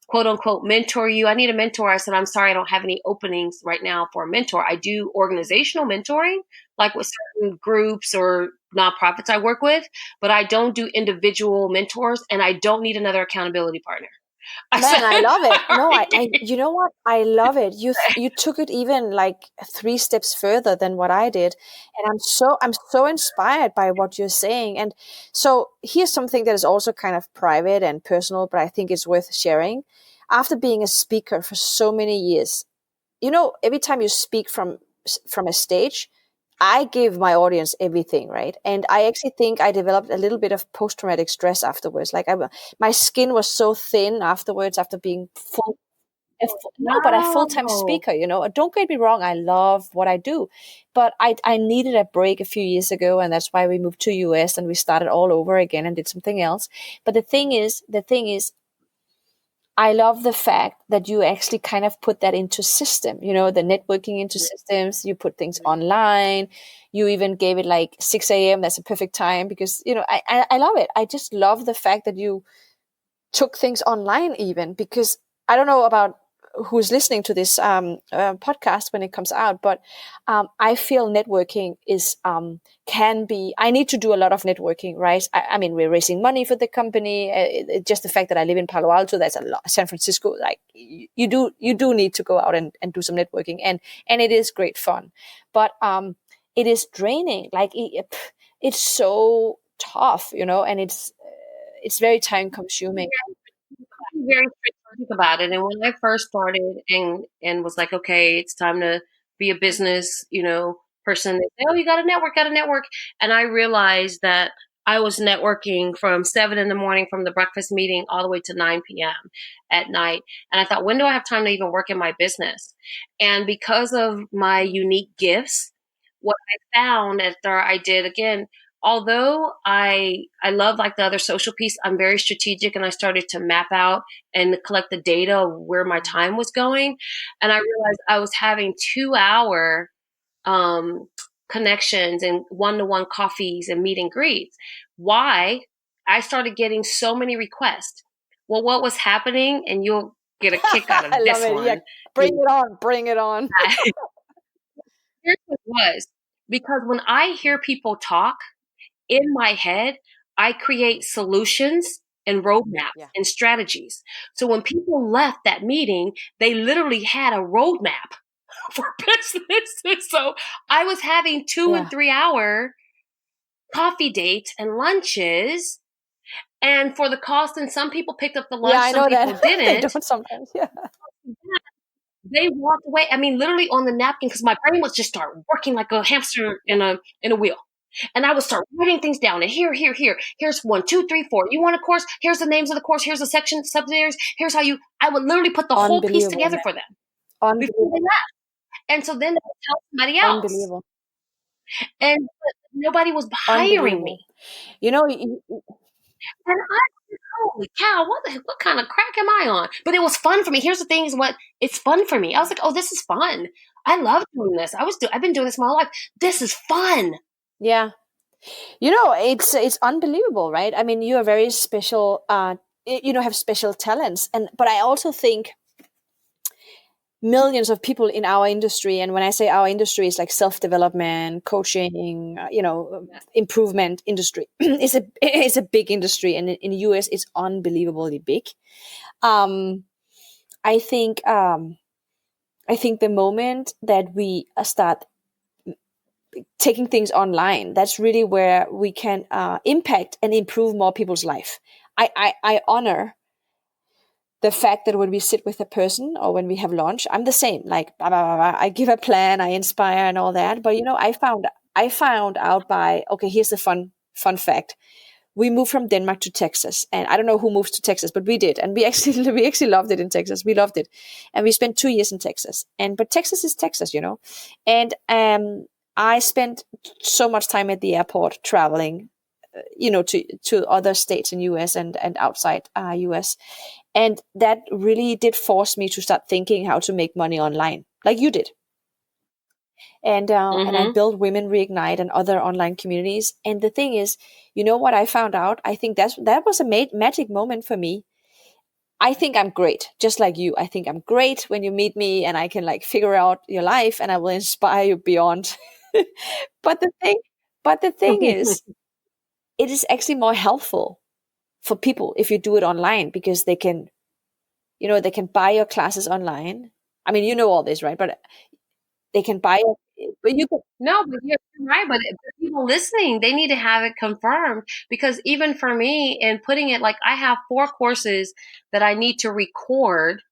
[SPEAKER 2] quote unquote, mentor you. I need a mentor. I said, I'm sorry, I don't have any openings right now for a mentor. I do organizational mentoring, like with certain groups or nonprofits I work with, but I don't do individual mentors, and I don't need another accountability partner.
[SPEAKER 3] I love it. No, you know what? I love it. You took it even like 3 steps further than what I did. And I'm so inspired by what you're saying. And so here's something that is also kind of private and personal, but I think it's worth sharing. After being a speaker for so many years, every time you speak from a stage, I give my audience everything, right? And I actually think I developed a little bit of post-traumatic stress afterwards. Like my skin was so thin afterwards after being no, but a full-time
[SPEAKER 2] No.
[SPEAKER 3] speaker, Don't get me wrong, I love what I do, but I needed a break a few years ago, and that's why we moved to US and we started all over again and did something else. But the thing is, I love the fact that you actually kind of put that into system, the networking into systems. You put things online. You even gave it like 6 a.m. That's a perfect time because, I love it. I just love the fact that you took things online even because I don't know about who's listening to this podcast when it comes out, but I feel networking is can be. I need to do a lot of networking, right? I mean, we're raising money for the company. Just the fact that I live in Palo Alto, that's a lot. San Francisco, like you do need to go out and do some networking, and it is great fun, but it is draining. Like it's so tough, and it's very time consuming.
[SPEAKER 2] I'm very strategic about it. And when I first started and was like, okay, it's time to be a business, person, they say, oh, you got to network. And I realized that I was networking from 7 in the morning from the breakfast meeting all the way to 9 p.m. at night. And I thought, when do I have time to even work in my business? And because of my unique gifts, what I found after I did again, although I love like the other social piece, I'm very strategic and I started to map out and collect the data of where my time was going. And I realized I was having 2-hour connections and one-to-one coffees and meet and greets. Why? I started getting so many requests. Well, what was happening, and you'll get a kick out
[SPEAKER 3] I
[SPEAKER 2] of
[SPEAKER 3] love
[SPEAKER 2] this
[SPEAKER 3] it.
[SPEAKER 2] one.
[SPEAKER 3] Yeah, bring it on, bring it on.
[SPEAKER 2] Here's what it was. Because when I hear people talk, in my head, I create solutions and roadmaps
[SPEAKER 3] Yeah.
[SPEAKER 2] and strategies. So when people left that meeting, they literally had a roadmap for business. So I was having 2 and 3 hour coffee dates and lunches. And for the cost, and some people picked up the lunch,
[SPEAKER 3] Yeah, I
[SPEAKER 2] some
[SPEAKER 3] know
[SPEAKER 2] people
[SPEAKER 3] that. They
[SPEAKER 2] didn't.
[SPEAKER 3] don't sometimes. Yeah.
[SPEAKER 2] They walked away. I mean, literally on the napkin, because my brain would just start working like a hamster in a wheel. And I would start writing things down. And here. Here's 1, 2, 3, 4. You want a course? Here's the names of the course. Here's the section, subsidiaries. Here's how I would literally put the whole piece
[SPEAKER 3] Unbelievable.
[SPEAKER 2] together for them before they
[SPEAKER 3] Unbelievable.
[SPEAKER 2] left. And so then they would tell somebody else.
[SPEAKER 3] Unbelievable.
[SPEAKER 2] And nobody was hiring
[SPEAKER 3] Unbelievable.
[SPEAKER 2] me. And I said, holy cow, what kind of crack am I on? But it was fun for me. Here's the thing is it's fun for me. I was like, oh, this is fun. I love doing this. I've been doing this my whole life. This is fun.
[SPEAKER 3] yeah. It's unbelievable, right? I mean, you are very special, have special talents. But I also think millions of people in our industry, and when I say our industry, is like self-development, coaching, improvement industry. It's a big industry, and in the US it's unbelievably big. I think the moment that we start taking things online, that's really where we can impact and improve more people's life. I honor the fact that when we sit with a person or when we have lunch, I'm the same. Like blah, blah, blah, blah. I give a plan, I inspire, and all that. But I found out by here's the fun fact. We moved from Denmark to Texas, and I don't know who moved to Texas, but we did, and we actually loved it in Texas. We loved it, and we spent 2 years in Texas. But Texas is Texas, and I spent so much time at the airport traveling, to other states in US and outside US. And that really did force me to start thinking how to make money online, like you did. And I built Women Reignite and other online communities. And the thing is, what I found out? I think that was a magic moment for me. I think I'm great, just like you. I think I'm great when you meet me, and I can like figure out your life, and I will inspire you beyond. but the thing is, it is actually more helpful for people if you do it online, because they can buy your classes online. I mean, you know all this, right? But they can buy it, but you can.
[SPEAKER 2] No, but you're right. But people listening, they need to have it confirmed, because even for me, and putting it like I have 4 courses that I need to record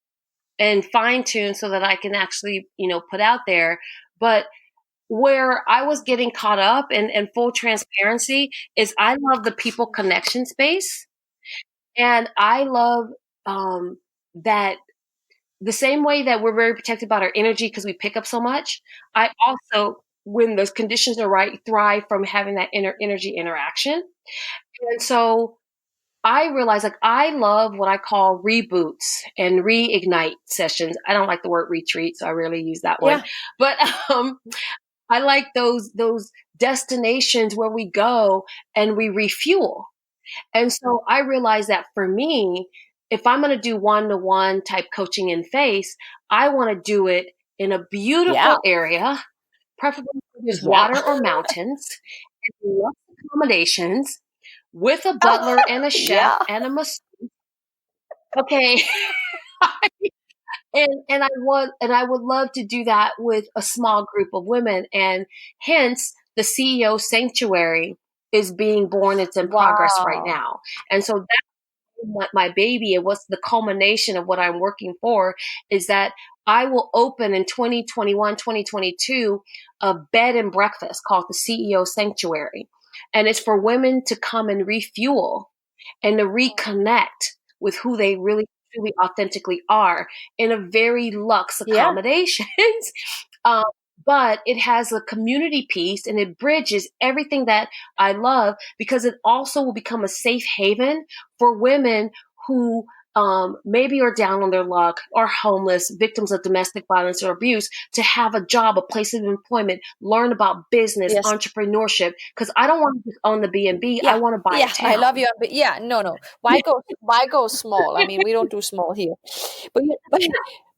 [SPEAKER 2] and fine tune so that I can actually, put out there. But where I was getting caught up in full transparency is I love the people connection space. And I love that the same way that we're very protected about our energy because we pick up so much, I also, when those conditions are right, thrive from having that energy interaction. And so I realize like I love what I call reboots and reignite sessions. I don't like the word retreat, so I rarely use that one. But I like those destinations where we go and we refuel. And so I realized that for me, if I'm going to do one-to-one type coaching in face, I want to do it in a beautiful area, preferably where there's water or mountains, and lots of accommodations with a butler and a chef and a masseuse. Okay. And I would love to do that with a small group of women, and hence the CEO Sanctuary is being born. It's in progress right now. And so that's what my baby, and what's the culmination of what I'm working for is that I will open in 2021, 2022, a bed and breakfast called the CEO Sanctuary. And it's for women to come and refuel and to reconnect with who they really truly authentically are in a very luxe accommodations. But it has a community piece and it bridges everything that I love, because it also will become a safe haven for women who maybe are down on their luck, or homeless, victims of domestic violence or abuse, to have a job, a place of employment, learn about business, entrepreneurship. Because I don't want to just own the B&B. I want to buy a town.
[SPEAKER 3] I love you. Yeah, no. Why go small? I mean, we don't do small here.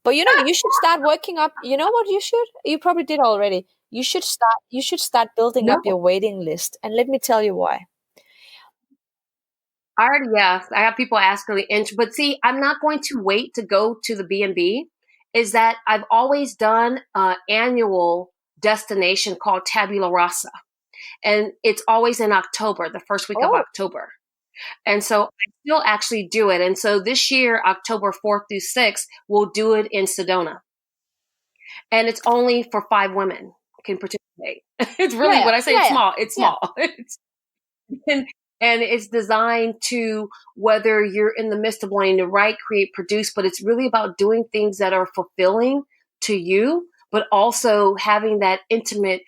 [SPEAKER 3] But you know, you should start working up. You know what you should? You probably did already. You should start building up your waiting list. And let me tell you why.
[SPEAKER 2] I have people ask really interesting, but see, I'm not going to wait to go to the B&B. Is that I've always done an annual destination called Tabula Rasa, and it's always in October, the first week of October. And so I still actually do it. And so this year, October 4th through 6th, we'll do it in Sedona, and it's only for 5 women can participate. It's really, when I say it's small, it's small. And it's designed to, whether you're in the midst of wanting to write, create, produce, but it's really about doing things that are fulfilling to you, but also having that intimate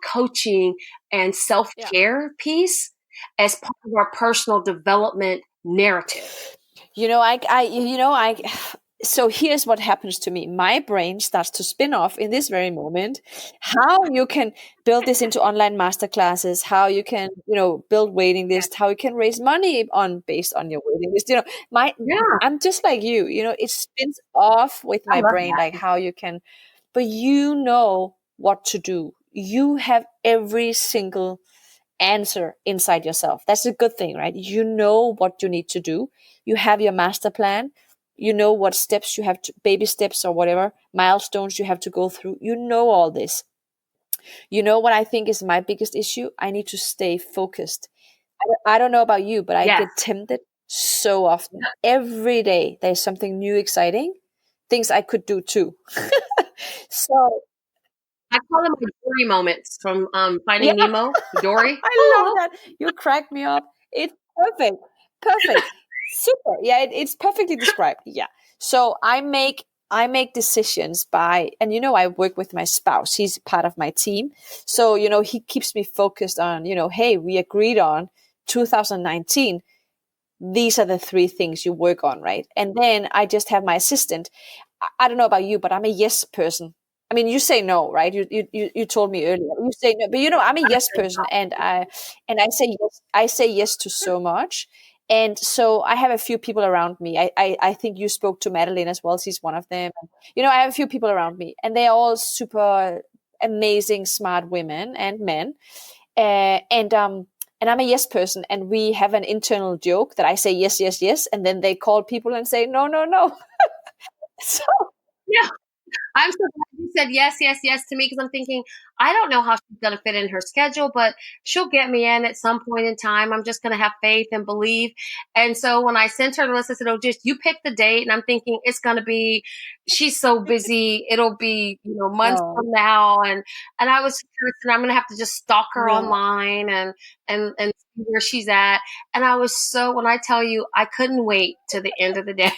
[SPEAKER 2] coaching and self-care piece as part of our personal development narrative.
[SPEAKER 3] So here's what happens to me. My brain starts to spin off in this very moment. How you can build this into online masterclasses, how you can, build waiting list, how you can raise money based on your waiting list. I'm just like you, it spins off with my brain, like how you can, but you know what to do. You have every single answer inside yourself. That's a good thing, right? You know what you need to do. You have your master plan. You know what steps you have to, baby steps or whatever, milestones you have to go through. You know all this. You know what I think is my biggest issue? I need to stay focused. I don't know about you, but I get tempted so often. Every day there's something new, exciting, things I could do too. So
[SPEAKER 2] I call them the Dory moments from Finding Nemo. Dory.
[SPEAKER 3] I love that. You cracked me up. It's perfect. Super. Yeah, it's perfectly described. Yeah. So I make decisions by, and I work with my spouse. He's part of my team. So, he keeps me focused on, hey, we agreed on 2019. These are the 3 things you work on, right? And then I just have my assistant. I don't know about you, but I'm a yes person. I mean, you say no, right? You told me earlier. You say no, but I'm a yes person, and I say yes. I say yes to so much. And so I have a few people around me. I think you spoke to Madeline as well. She's one of them. I have a few people around me, and they're all super amazing, smart women and men. And I'm a yes person, and we have an internal joke that I say yes, and then they call people and say no. So
[SPEAKER 2] I'm so glad you said yes, yes, yes to me, because I'm thinking, I don't know how she's going to fit in her schedule, but she'll get me in at some point in time. I'm just going to have faith and believe. And so when I sent her the list, I said, oh, just you pick the date. And I'm thinking it's going to be, she's so busy. It'll be, months
[SPEAKER 3] No,
[SPEAKER 2] from now. And I was, I'm going to have to just stalk her
[SPEAKER 3] no.
[SPEAKER 2] online and see where she's at. And I was so, when I tell you, I couldn't wait to the end of the day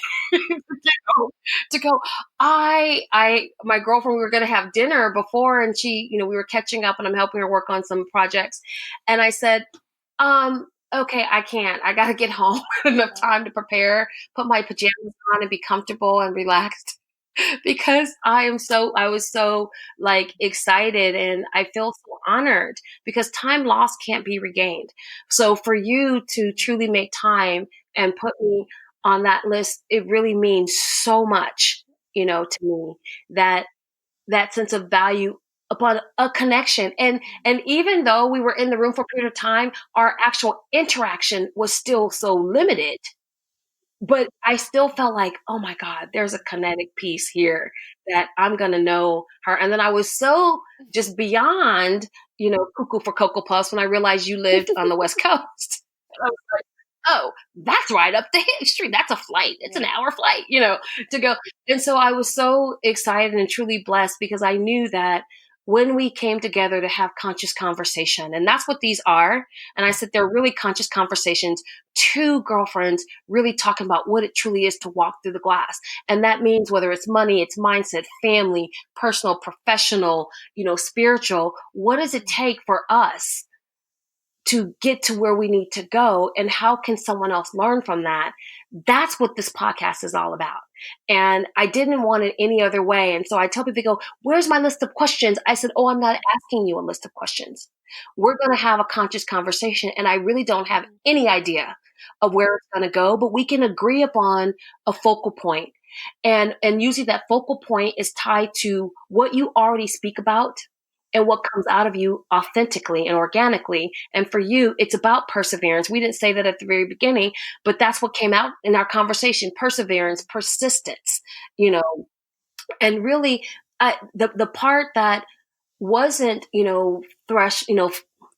[SPEAKER 2] to go. My girlfriend, we were going to have dinner before, and she, we were catching up, and I'm helping her work on some projects. And I said, okay, I can't. I got to get home enough time to prepare, put my pajamas on, and be comfortable and relaxed. Because I was so like excited, and I feel so honored, because time lost can't be regained. So for you to truly make time and put me on that list, it really means so much, to me, that sense of value upon a connection. And even though we were in the room for a period of time, our actual interaction was still so limited. But I still felt like, oh my God, there's a kinetic piece here that I'm going to know her. And then I was so just beyond, cuckoo for Cocoa Puffs when I realized you lived on the West Coast. I was like, oh, that's right up the street. That's a flight. It's an hour flight, to go. And so I was so excited and truly blessed, because I knew that when we came together to have conscious conversation, and that's what these are. And I said, they're really conscious conversations, two girlfriends really talking about what it truly is to walk through the glass. And that means whether it's money, it's mindset, family, personal, professional, spiritual, what does it take for us to get to where we need to go, and how can someone else learn from that? That's what this podcast is all about. And I didn't want it any other way. And so I tell people, they go, where's my list of questions? I said, oh, I'm not asking you a list of questions. We're going to have a conscious conversation. And I really don't have any idea of where it's going to go, but we can agree upon a focal point. And usually that focal point is tied to what you already speak about and what comes out of you authentically and organically. And for you, it's about perseverance. We didn't say that at the very beginning, but that's what came out in our conversation: perseverance, persistence, and really the part that wasn't,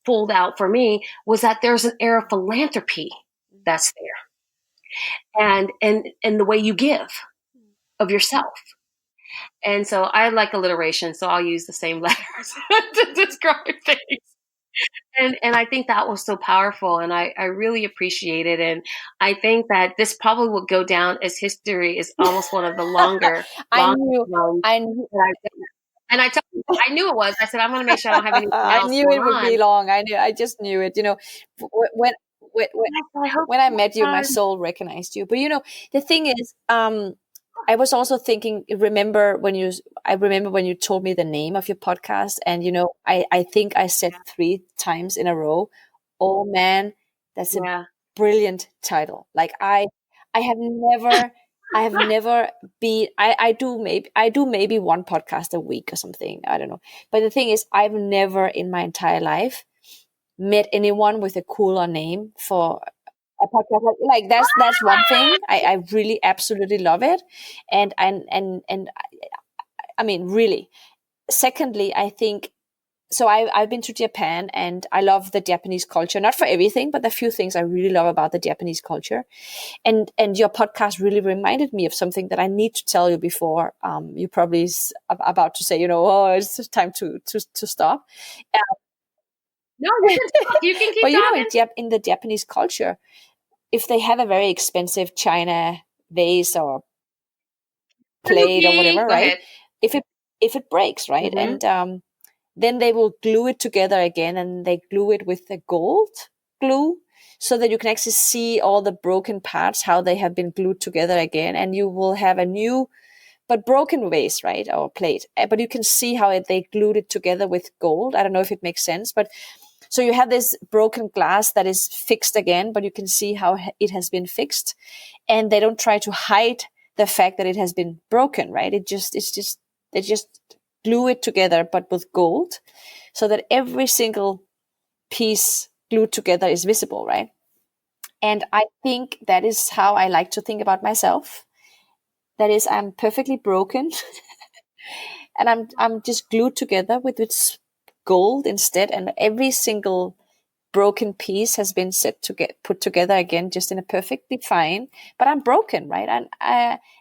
[SPEAKER 2] pulled out for me was that there's an air of philanthropy that's there, and the way you give of yourself. And so I like alliteration, so I'll use the same letters to describe things. And I think that was so powerful, and I really appreciate it. And I think that this probably will go down as history is almost one of the longer.
[SPEAKER 3] I
[SPEAKER 2] longer
[SPEAKER 3] knew,
[SPEAKER 2] ones
[SPEAKER 3] I knew,
[SPEAKER 2] that I've done. And I knew it was. I said, I'm going to make sure I don't have anything
[SPEAKER 3] I
[SPEAKER 2] else
[SPEAKER 3] knew
[SPEAKER 2] going
[SPEAKER 3] it would be
[SPEAKER 2] on.
[SPEAKER 3] long. I just knew it. When when
[SPEAKER 2] I hope
[SPEAKER 3] when I met you, my
[SPEAKER 2] time.
[SPEAKER 3] soul recognized you. But the thing is, I was also thinking. I remember when you told me the name of your podcast, and I think I said 3 times in a row, "Oh man, that's a
[SPEAKER 2] Yeah.
[SPEAKER 3] brilliant title." Like I have never. I have never been. I do maybe one podcast a week or something. I don't know. But the thing is, I've never in my entire life met anyone with a cooler name for a podcast. Like that's one thing. I really absolutely love it, and I mean really. Secondly, I think so. I've been to Japan, and I love the Japanese culture. Not for everything, but a few things I really love about the Japanese culture. And your podcast really reminded me of something that I need to tell you before you probably about to say, oh, it's time to stop.
[SPEAKER 2] No, you can talk. You can keep
[SPEAKER 3] But
[SPEAKER 2] talking.
[SPEAKER 3] in the Japanese culture, if they have a very expensive china vase or plate or whatever,
[SPEAKER 2] Go
[SPEAKER 3] right?
[SPEAKER 2] ahead.
[SPEAKER 3] If it breaks, right,
[SPEAKER 2] Mm-hmm.
[SPEAKER 3] and then they will glue it together again, and they glue it with the gold glue, so that you can actually see all the broken parts, how they have been glued together again, and you will have a new but broken vase, right, or plate. But you can see how they glued it together with gold. I don't know if it makes sense, but so you have this broken glass that is fixed again, but you can see how it has been fixed, and they don't try to hide the fact that it has been broken, right? They just glue it together, but with gold, so that every single piece glued together is visible, right? And I think that is how I like to think about myself. That is, I'm perfectly broken, and I'm just glued together with its gold instead, and every single broken piece has been set to get put together again, just in a perfectly fine. But I'm broken, right? And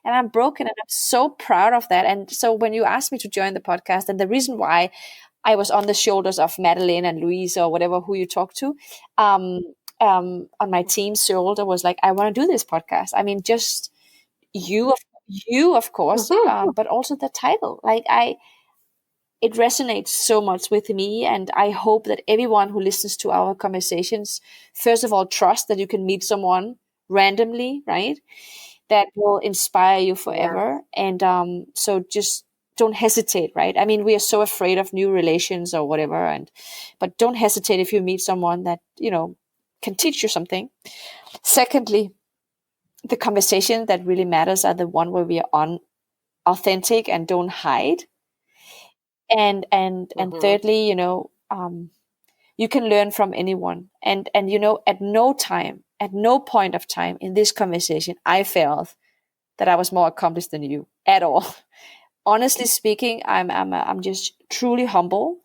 [SPEAKER 3] I'm broken, and I'm so proud of that. And so when you asked me to join the podcast, and the reason why I was on the shoulders of Madeline and Louise or whatever who you talk to, on my team's shoulder was like, I want to do this podcast. I mean, just you, of course, but also the title. Like it resonates so much with me, and I hope that everyone who listens to our conversations, first of all, trust that you can meet someone randomly, right? That will inspire you forever. And so just don't hesitate, right? I mean, we are so afraid of new relations or whatever, but don't hesitate if you meet someone that, can teach you something. Secondly, the conversation that really matters are the one where we are authentic and don't hide. And thirdly, you can learn from anyone. And at no point of time in this conversation, I felt that I was more accomplished than you at all. Honestly speaking, I'm just truly humbled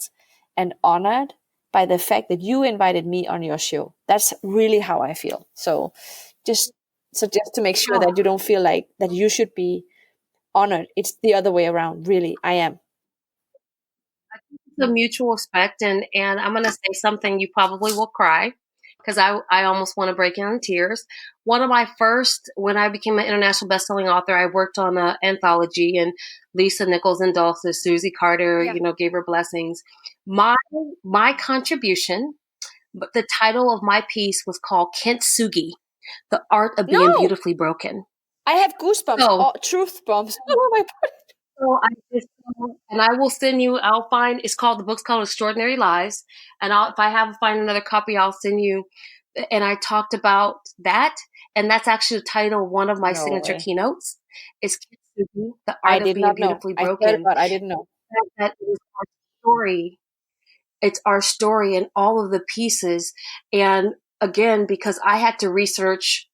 [SPEAKER 3] and honored by the fact that you invited me on your show. That's really how I feel. So just to make sure that you don't feel like that you should be honored. It's the other way around. Really, I am.
[SPEAKER 2] The mutual respect, and I'm going to say something you probably will cry, because I almost want to break into tears. One of my first, when I became an international bestselling author, I worked on an anthology, and Lisa Nichols endorsed it, Susie Carter, gave her blessings. My contribution, but the title of my piece was called Kintsugi, the art of being beautifully broken.
[SPEAKER 3] I have goosebumps, truth bombs. Oh my God.
[SPEAKER 2] So I will send you. The book's called Extraordinary Lives, and if I find another copy, I'll send you. And I talked about that, and that's actually the title of one of my signature keynotes. It's Kintsugi, the art of being beautifully broken.
[SPEAKER 3] I didn't know
[SPEAKER 2] that it is our story. It's our story and all of the pieces. And again, because I had to research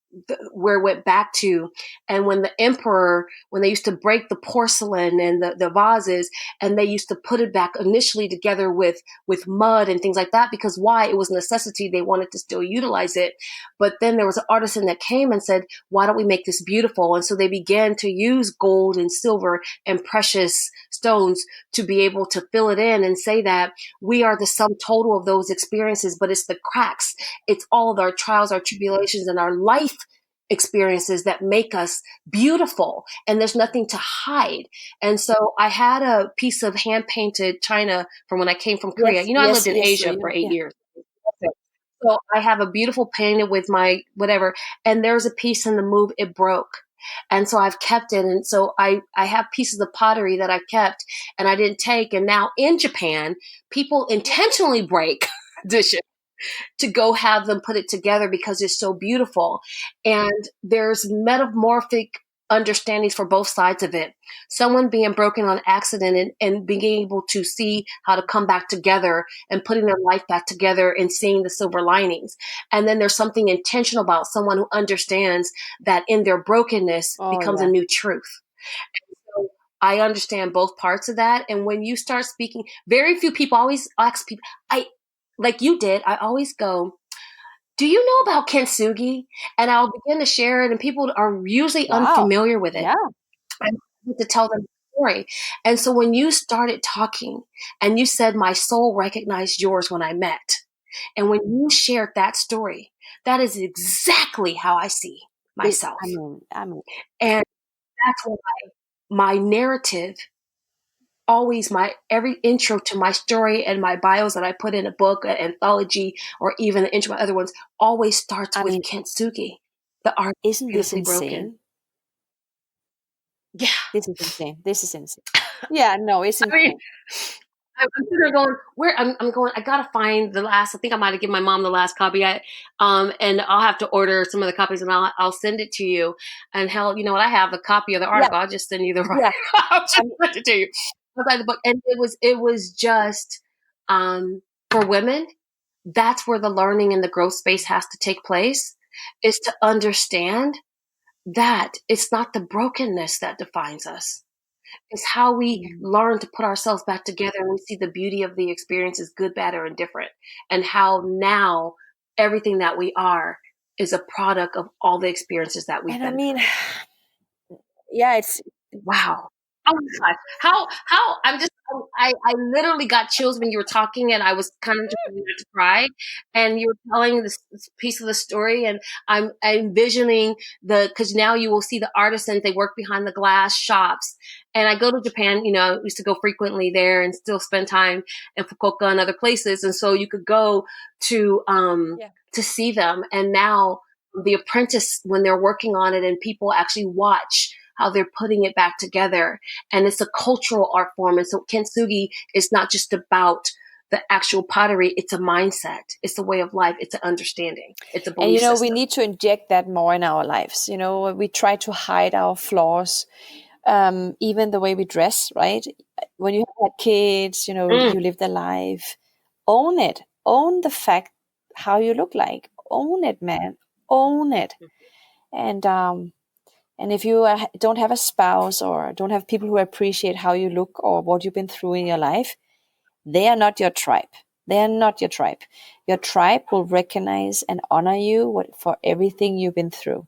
[SPEAKER 2] where it went back to, and when the emperor, when they used to break the porcelain and the vases, and they used to put it back initially together with mud and things like that, because why? It was a necessity. They wanted to still utilize it. But then there was an artisan that came and said, why don't we make this beautiful? And so they began to use gold and silver and precious stones to be able to fill it in and say that we are the sum total of those experiences, but it's the cracks. It's all of our trials, our tribulations, and our life experiences that make us beautiful, and there's nothing to hide. And so I had a piece of hand-painted china from when I came from Korea. I lived in Asia for 8 years. So I have a beautiful painted with my whatever, and there's a piece in the move, it broke. And so I've kept it. And so I have pieces of pottery that I kept and I didn't take. And now in Japan, people intentionally break dishes to go have them put it together because it's so beautiful. And there's metamorphic understandings for both sides of it. Someone being broken on accident and being able to see how to come back together and putting their life back together and seeing the silver linings. And then there's something intentional about someone who understands that in their brokenness becomes a new truth. And so I understand both parts of that. And when you start speaking, very few people always ask people, like you did, I always go, do you know about Kintsugi? And I'll begin to share it, and people are usually unfamiliar with it.
[SPEAKER 3] Yeah.
[SPEAKER 2] I need to tell them the story. And so when you started talking and you said, my soul recognized yours when I met, and when you shared that story, that is exactly how I see myself.
[SPEAKER 3] I mean.
[SPEAKER 2] And that's why my narrative, always every intro to my story and my bios that I put in a book, an anthology, or even the intro to other ones, always starts with Kintsugi, the art.
[SPEAKER 3] Isn't this insane?
[SPEAKER 2] Broken. Yeah,
[SPEAKER 3] this is insane. Yeah, no, it's insane.
[SPEAKER 2] I'm sitting there going, I'm going, I gotta find the last. I think I might have given my mom the last copy. And I'll have to order some of the copies, and I'll send it to you. And hell, you know what? I have a copy of the article. I'll just send you the right. I'll just send it to you. The book, and it was just for women. That's where the learning and the growth space has to take place, is to understand that it's not the brokenness that defines us. It's how we learn to put ourselves back together and we see the beauty of the experiences, good, bad, or indifferent, and how now everything that we are is a product of all the experiences that we've
[SPEAKER 3] And I
[SPEAKER 2] been
[SPEAKER 3] mean,
[SPEAKER 2] through.
[SPEAKER 3] yeah, it's
[SPEAKER 2] Wow. Oh my gosh. How I literally got chills when you were talking and I was kind of just ready to cry and you were telling this piece of the story and I'm envisioning because now you will see the artisans, they work behind the glass shops. And I go to Japan, I used to go frequently there and still spend time in Fukuoka and other places. And so you could go to
[SPEAKER 3] yeah.
[SPEAKER 2] to see them. And now the apprentice, when they're working on it and people actually watch how they're putting it back together. And it's a cultural art form. And so kintsugi is not just about the actual pottery. It's a mindset. It's a way of life. It's an understanding. It's a
[SPEAKER 3] And
[SPEAKER 2] belief system.
[SPEAKER 3] we need to inject that more in our lives. We try to hide our flaws, even the way we dress, right? When you have kids, you live the life. Own it. Own the fact how you look like. Own it, man. Own it. And if you don't have a spouse or don't have people who appreciate how you look or what you've been through in your life, they are not your tribe. They are not your tribe. Your tribe will recognize and honor you for everything you've been through.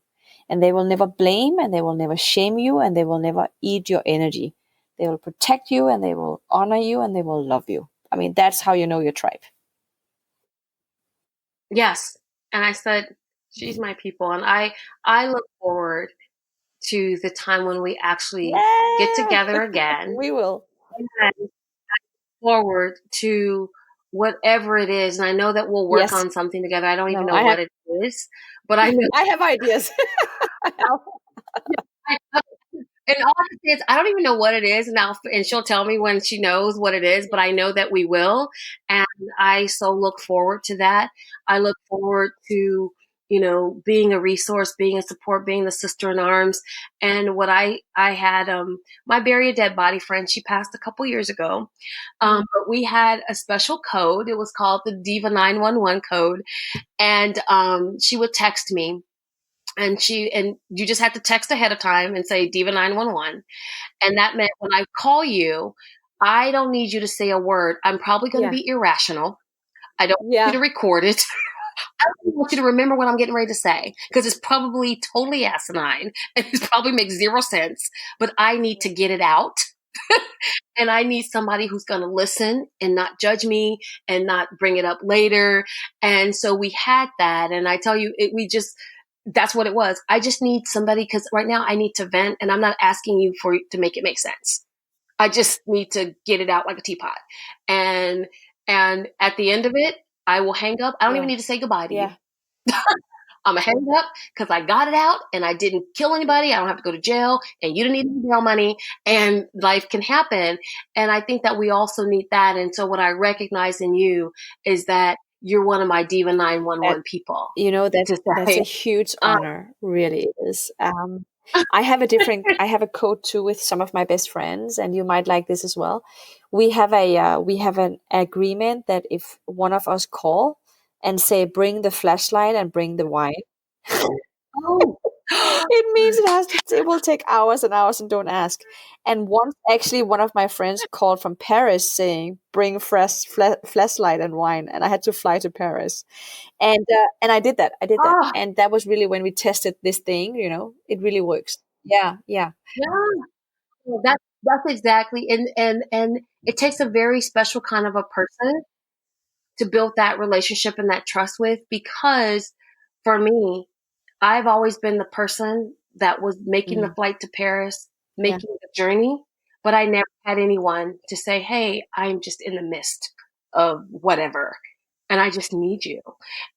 [SPEAKER 3] And they will never blame and they will never shame you and they will never eat your energy. They will protect you and they will honor you and they will love you. I mean, that's how you know your tribe.
[SPEAKER 2] Yes. And I said, she's my people. And I look forward to the time when we actually get together again.
[SPEAKER 3] We will.
[SPEAKER 2] And forward to whatever it is. And I know that we'll work on something together. I don't even know what it is, but I know
[SPEAKER 3] I have ideas.
[SPEAKER 2] And all I can say is I don't even know what it is, and she'll tell me when she knows what it is. But I know that we will, and I so look forward to that. I look forward to being a resource, being a support, being the sister in arms. And what I had my bury a dead body friend. She passed a couple years ago, but we had a special code. It was called the Diva 911 code, and she would text me. And you just had to text ahead of time and say Diva 911. And that meant when I call you, I don't need you to say a word. I'm probably going to be irrational. I don't want you to record it. I don't want you to remember what I'm getting ready to say because it's probably totally asinine and it probably makes zero sense, but I need to get it out. And I need somebody who's going to listen and not judge me and not bring it up later. And so we had that. And I tell you, that's what it was. I just need somebody because right now I need to vent and I'm not asking you to make it make sense. I just need to get it out like a teapot. And at the end of it, I will hang up. I don't even need to say goodbye to you. I'm going to hang up because I got it out and I didn't kill anybody. I don't have to go to jail and you don't need any bail money and life can happen. And I think that we also need that. And so what I recognize in you is that you're one of my Diva 911 people.
[SPEAKER 3] That's a huge honor, really is. I have a code too with some of my best friends, and you might like this as well. We have an agreement that if one of us call and say, bring the flashlight and bring the wine.
[SPEAKER 2] Oh.
[SPEAKER 3] It means it will take hours and hours and don't ask. And once actually one of my friends called from Paris saying, bring fresh flashlight and wine. And I had to fly to Paris. And I did that. And that was really when we tested this thing, it really works. Yeah.
[SPEAKER 2] Well, that's exactly. And it takes a very special kind of a person to build that relationship and that trust with, because for me, I've always been the person that was making the flight to Paris, making the journey, but I never had anyone to say, hey, I'm just in the midst of whatever and I just need you.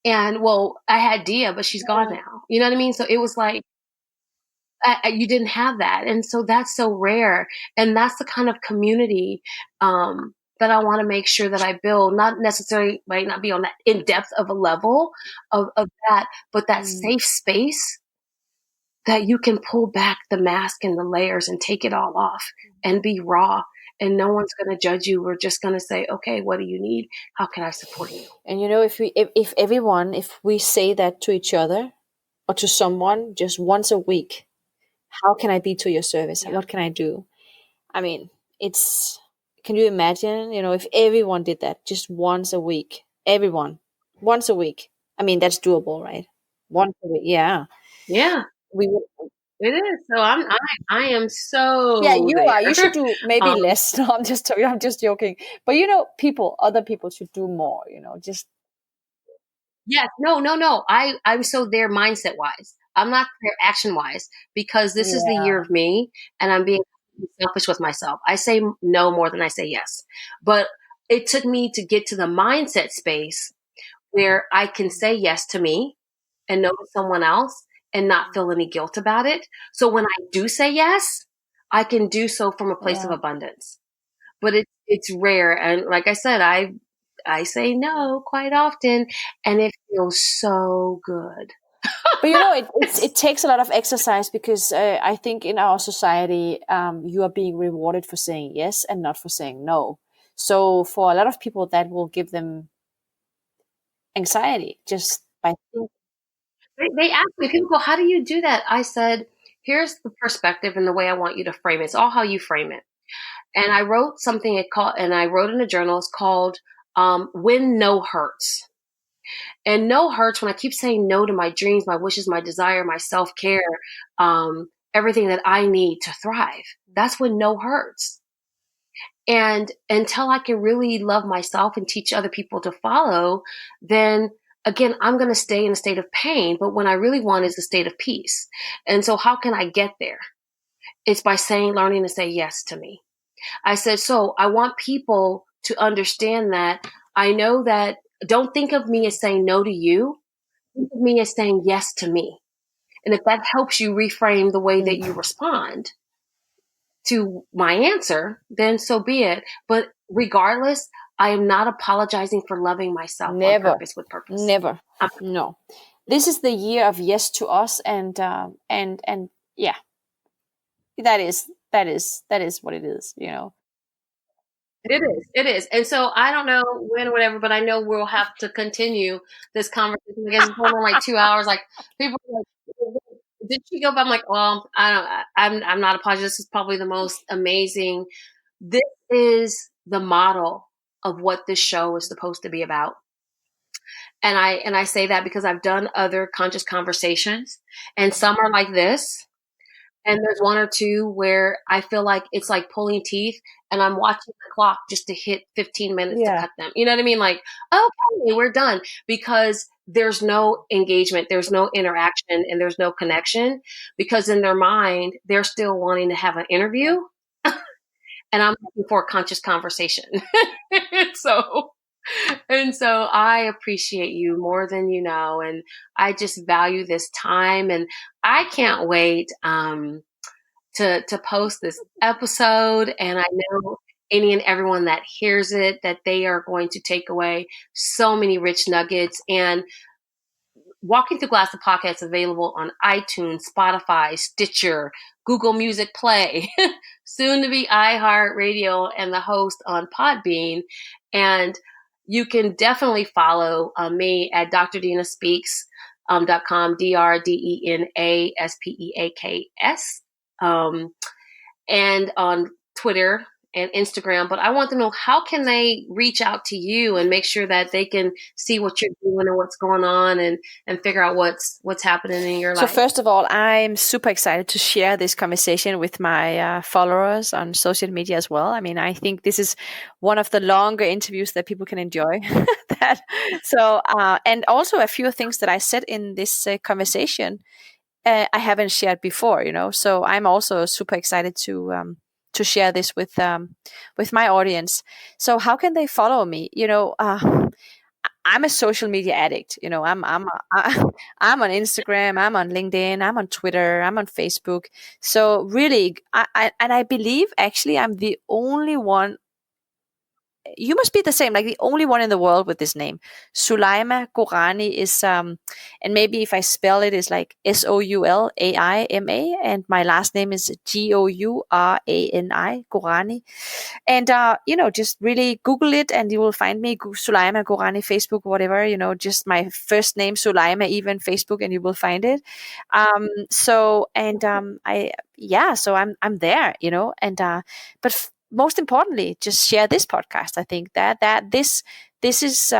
[SPEAKER 2] And well, I had Dia, but she's gone now. You know what I mean? So it was like, you didn't have that. And so that's so rare. And that's the kind of community that I want to make sure that I build, not necessarily might not be on that in depth of a level of that, but that safe space that you can pull back the mask and the layers and take it all off and be raw. And no one's going to judge you. We're just going to say, okay, what do you need? How can I support you?
[SPEAKER 3] And if we say that to each other or to someone just once a week, how can I be to your service? What can I do? I mean, can you imagine, if everyone did that just once a week? Everyone, once a week. I mean, that's doable, right? Once a week, yeah.
[SPEAKER 2] Yeah,
[SPEAKER 3] We would,
[SPEAKER 2] it is. So I am
[SPEAKER 3] yeah,
[SPEAKER 2] so
[SPEAKER 3] you are. You should
[SPEAKER 2] there.
[SPEAKER 3] do maybe
[SPEAKER 2] um,
[SPEAKER 3] less. No, I'm just joking. But other people should do more. Just
[SPEAKER 2] yes, no. I'm so there mindset wise. I'm not there action wise because this is the
[SPEAKER 3] yeah,
[SPEAKER 2] year of me, and I'm being selfish with myself. I say no more than I say yes, but it took me to get to the mindset space where I can say yes to me and no to someone else and not feel any guilt about it. So when I do say yes, I can do so from a place of
[SPEAKER 3] yeah.
[SPEAKER 2] abundance. But it's rare, and like I said, I say no quite often, and it feels so good.
[SPEAKER 3] But it takes a lot of exercise because I think in our society, you are being rewarded for saying yes and not for saying no. So for a lot of people, that will give them anxiety just by thinking.
[SPEAKER 2] They ask me, people go, "How do you do that?" I said, "Here's the perspective and the way I want you to frame it. It's all how you frame it." And I wrote something and I wrote in a journal. It's called "When No Hurts." And no hurts when I keep saying no to my dreams, my wishes, my desire, my self care, everything that I need to thrive. That's when no hurts. And until I can really love myself and teach other people to follow, then again, I'm going to stay in a state of pain. But what I really want is a state of peace. And so, how can I get there? It's by learning to say yes to me. I said, so I want people to understand that I know that don't think of me as saying no to you. Think of me as saying yes to me. And if that helps you reframe the way that you
[SPEAKER 3] Mm.
[SPEAKER 2] respond to my answer, then so be it. But regardless, I am not apologizing for loving myself on
[SPEAKER 3] Never,
[SPEAKER 2] purpose with purpose.
[SPEAKER 3] never, no. This is the year of yes to us, and yeah, that is what it is.
[SPEAKER 2] It is. It is. And so I don't know when or whatever, but I know we'll have to continue this conversation. I guess it's going on like 2 hours. Like people are like, did she go? But I'm like, well, I don't. I'm not apologizing. This is probably the most amazing. This is the model of what this show is supposed to be about. And I say that because I've done other conscious conversations, and some are like this, and there's one or two where I feel like it's like pulling teeth and I'm watching the clock just to hit 15 minutes to
[SPEAKER 3] Yeah.
[SPEAKER 2] cut them. You know what I mean? Like, okay, we're done because there's no engagement, there's no interaction, and there's no connection because in their mind, they're still wanting to have an interview and I'm looking for a conscious conversation. so so I appreciate you more than you know, and I just value this time, and I can't wait to post this episode. And I know any and everyone that hears it that they are going to take away so many rich nuggets. And Walking Through Glass, the podcast, is available on iTunes, Spotify, Stitcher, Google Music Play, soon to be iHeartRadio, and the host on Podbean. And you can definitely follow me at drdinaspeaks.com, DRDENASPEAKS, and on Twitter and Instagram. But I want to know, how can they reach out to you and make sure that they can see what you're doing and what's going on, and figure out what's happening in your
[SPEAKER 3] So
[SPEAKER 2] life.
[SPEAKER 3] first of all, I'm super excited to share this conversation with my followers on social media as well. I mean, I think this is one of the longer interviews that people can enjoy. And also a few things that I said in this conversation I haven't shared before. So I'm also super excited to share this with my audience. So how can they follow me? I'm a social media addict. I'm on Instagram, I'm on LinkedIn, I'm on Twitter, I'm on Facebook. So really, I believe actually I'm the only one
[SPEAKER 4] you must be the same, like the only one in the world with this name. Soulaima Gourani is, and maybe if I spell it, is like Soulaima, and my last name is Gourani, Gourani. And, just really Google it and you will find me, Soulaima Gourani, Facebook, whatever, just my first name, Soulaima, even Facebook, and you will find it. So I'm there, and, most importantly, just share this podcast. I think that this is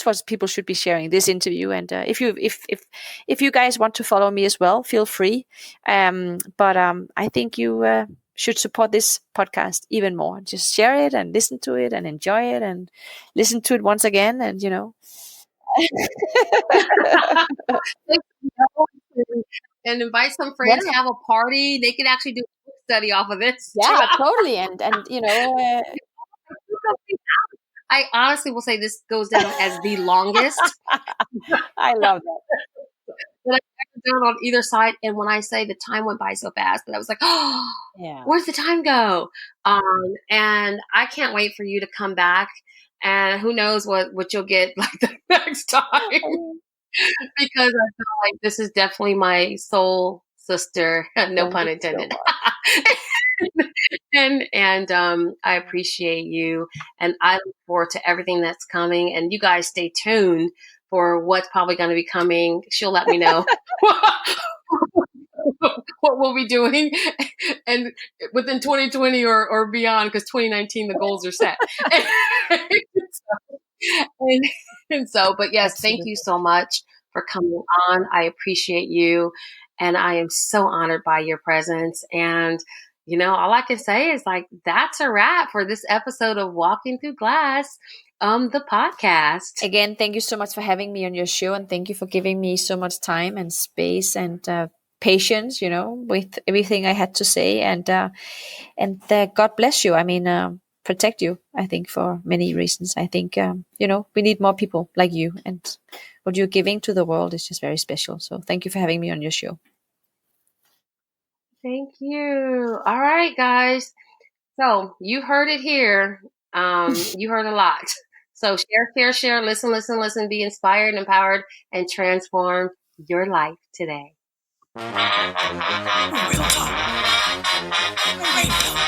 [SPEAKER 4] what people should be sharing, this interview. And if you guys want to follow me as well, feel free. But I think you should support this podcast even more. Just share it and listen to it and enjoy it and listen to it once again. And
[SPEAKER 2] and invite some friends, have a party. They can actually do a book study off of this.
[SPEAKER 4] Yeah, totally. And
[SPEAKER 2] I honestly will say this goes down as the longest.
[SPEAKER 4] I love that.
[SPEAKER 2] That I've ever done on either side. And when I say the time went by so fast, that I was like, oh,
[SPEAKER 4] yeah,
[SPEAKER 2] where's the time go? And I can't wait for you to come back. And who knows what you'll get like the next time. Because I feel like this is definitely my soul sister, no pun intended. and I appreciate you, and I look forward to everything that's coming. And you guys stay tuned for what's probably going to be coming. She'll let me know what we'll be doing, and within 2020 or beyond, because 2019 the goals are set. But yes,
[SPEAKER 4] absolutely.
[SPEAKER 2] Thank you so much for coming on. I appreciate you, and I am so honored by your presence. And all I can say is like, that's a wrap for this episode of Walking Through Glass, the podcast.
[SPEAKER 4] Again, thank you so much for having me on your show, and thank you for giving me so much time and space and patience, with everything I had to say. And God bless you. I mean, protect you, I think, for many reasons. I think, we need more people like you, and what you're giving to the world is just very special. So thank you for having me on your show.
[SPEAKER 2] Thank you. All right, guys. So you heard it here. You heard a lot. So share, listen, be inspired, empowered, and transform your life today. Real talk.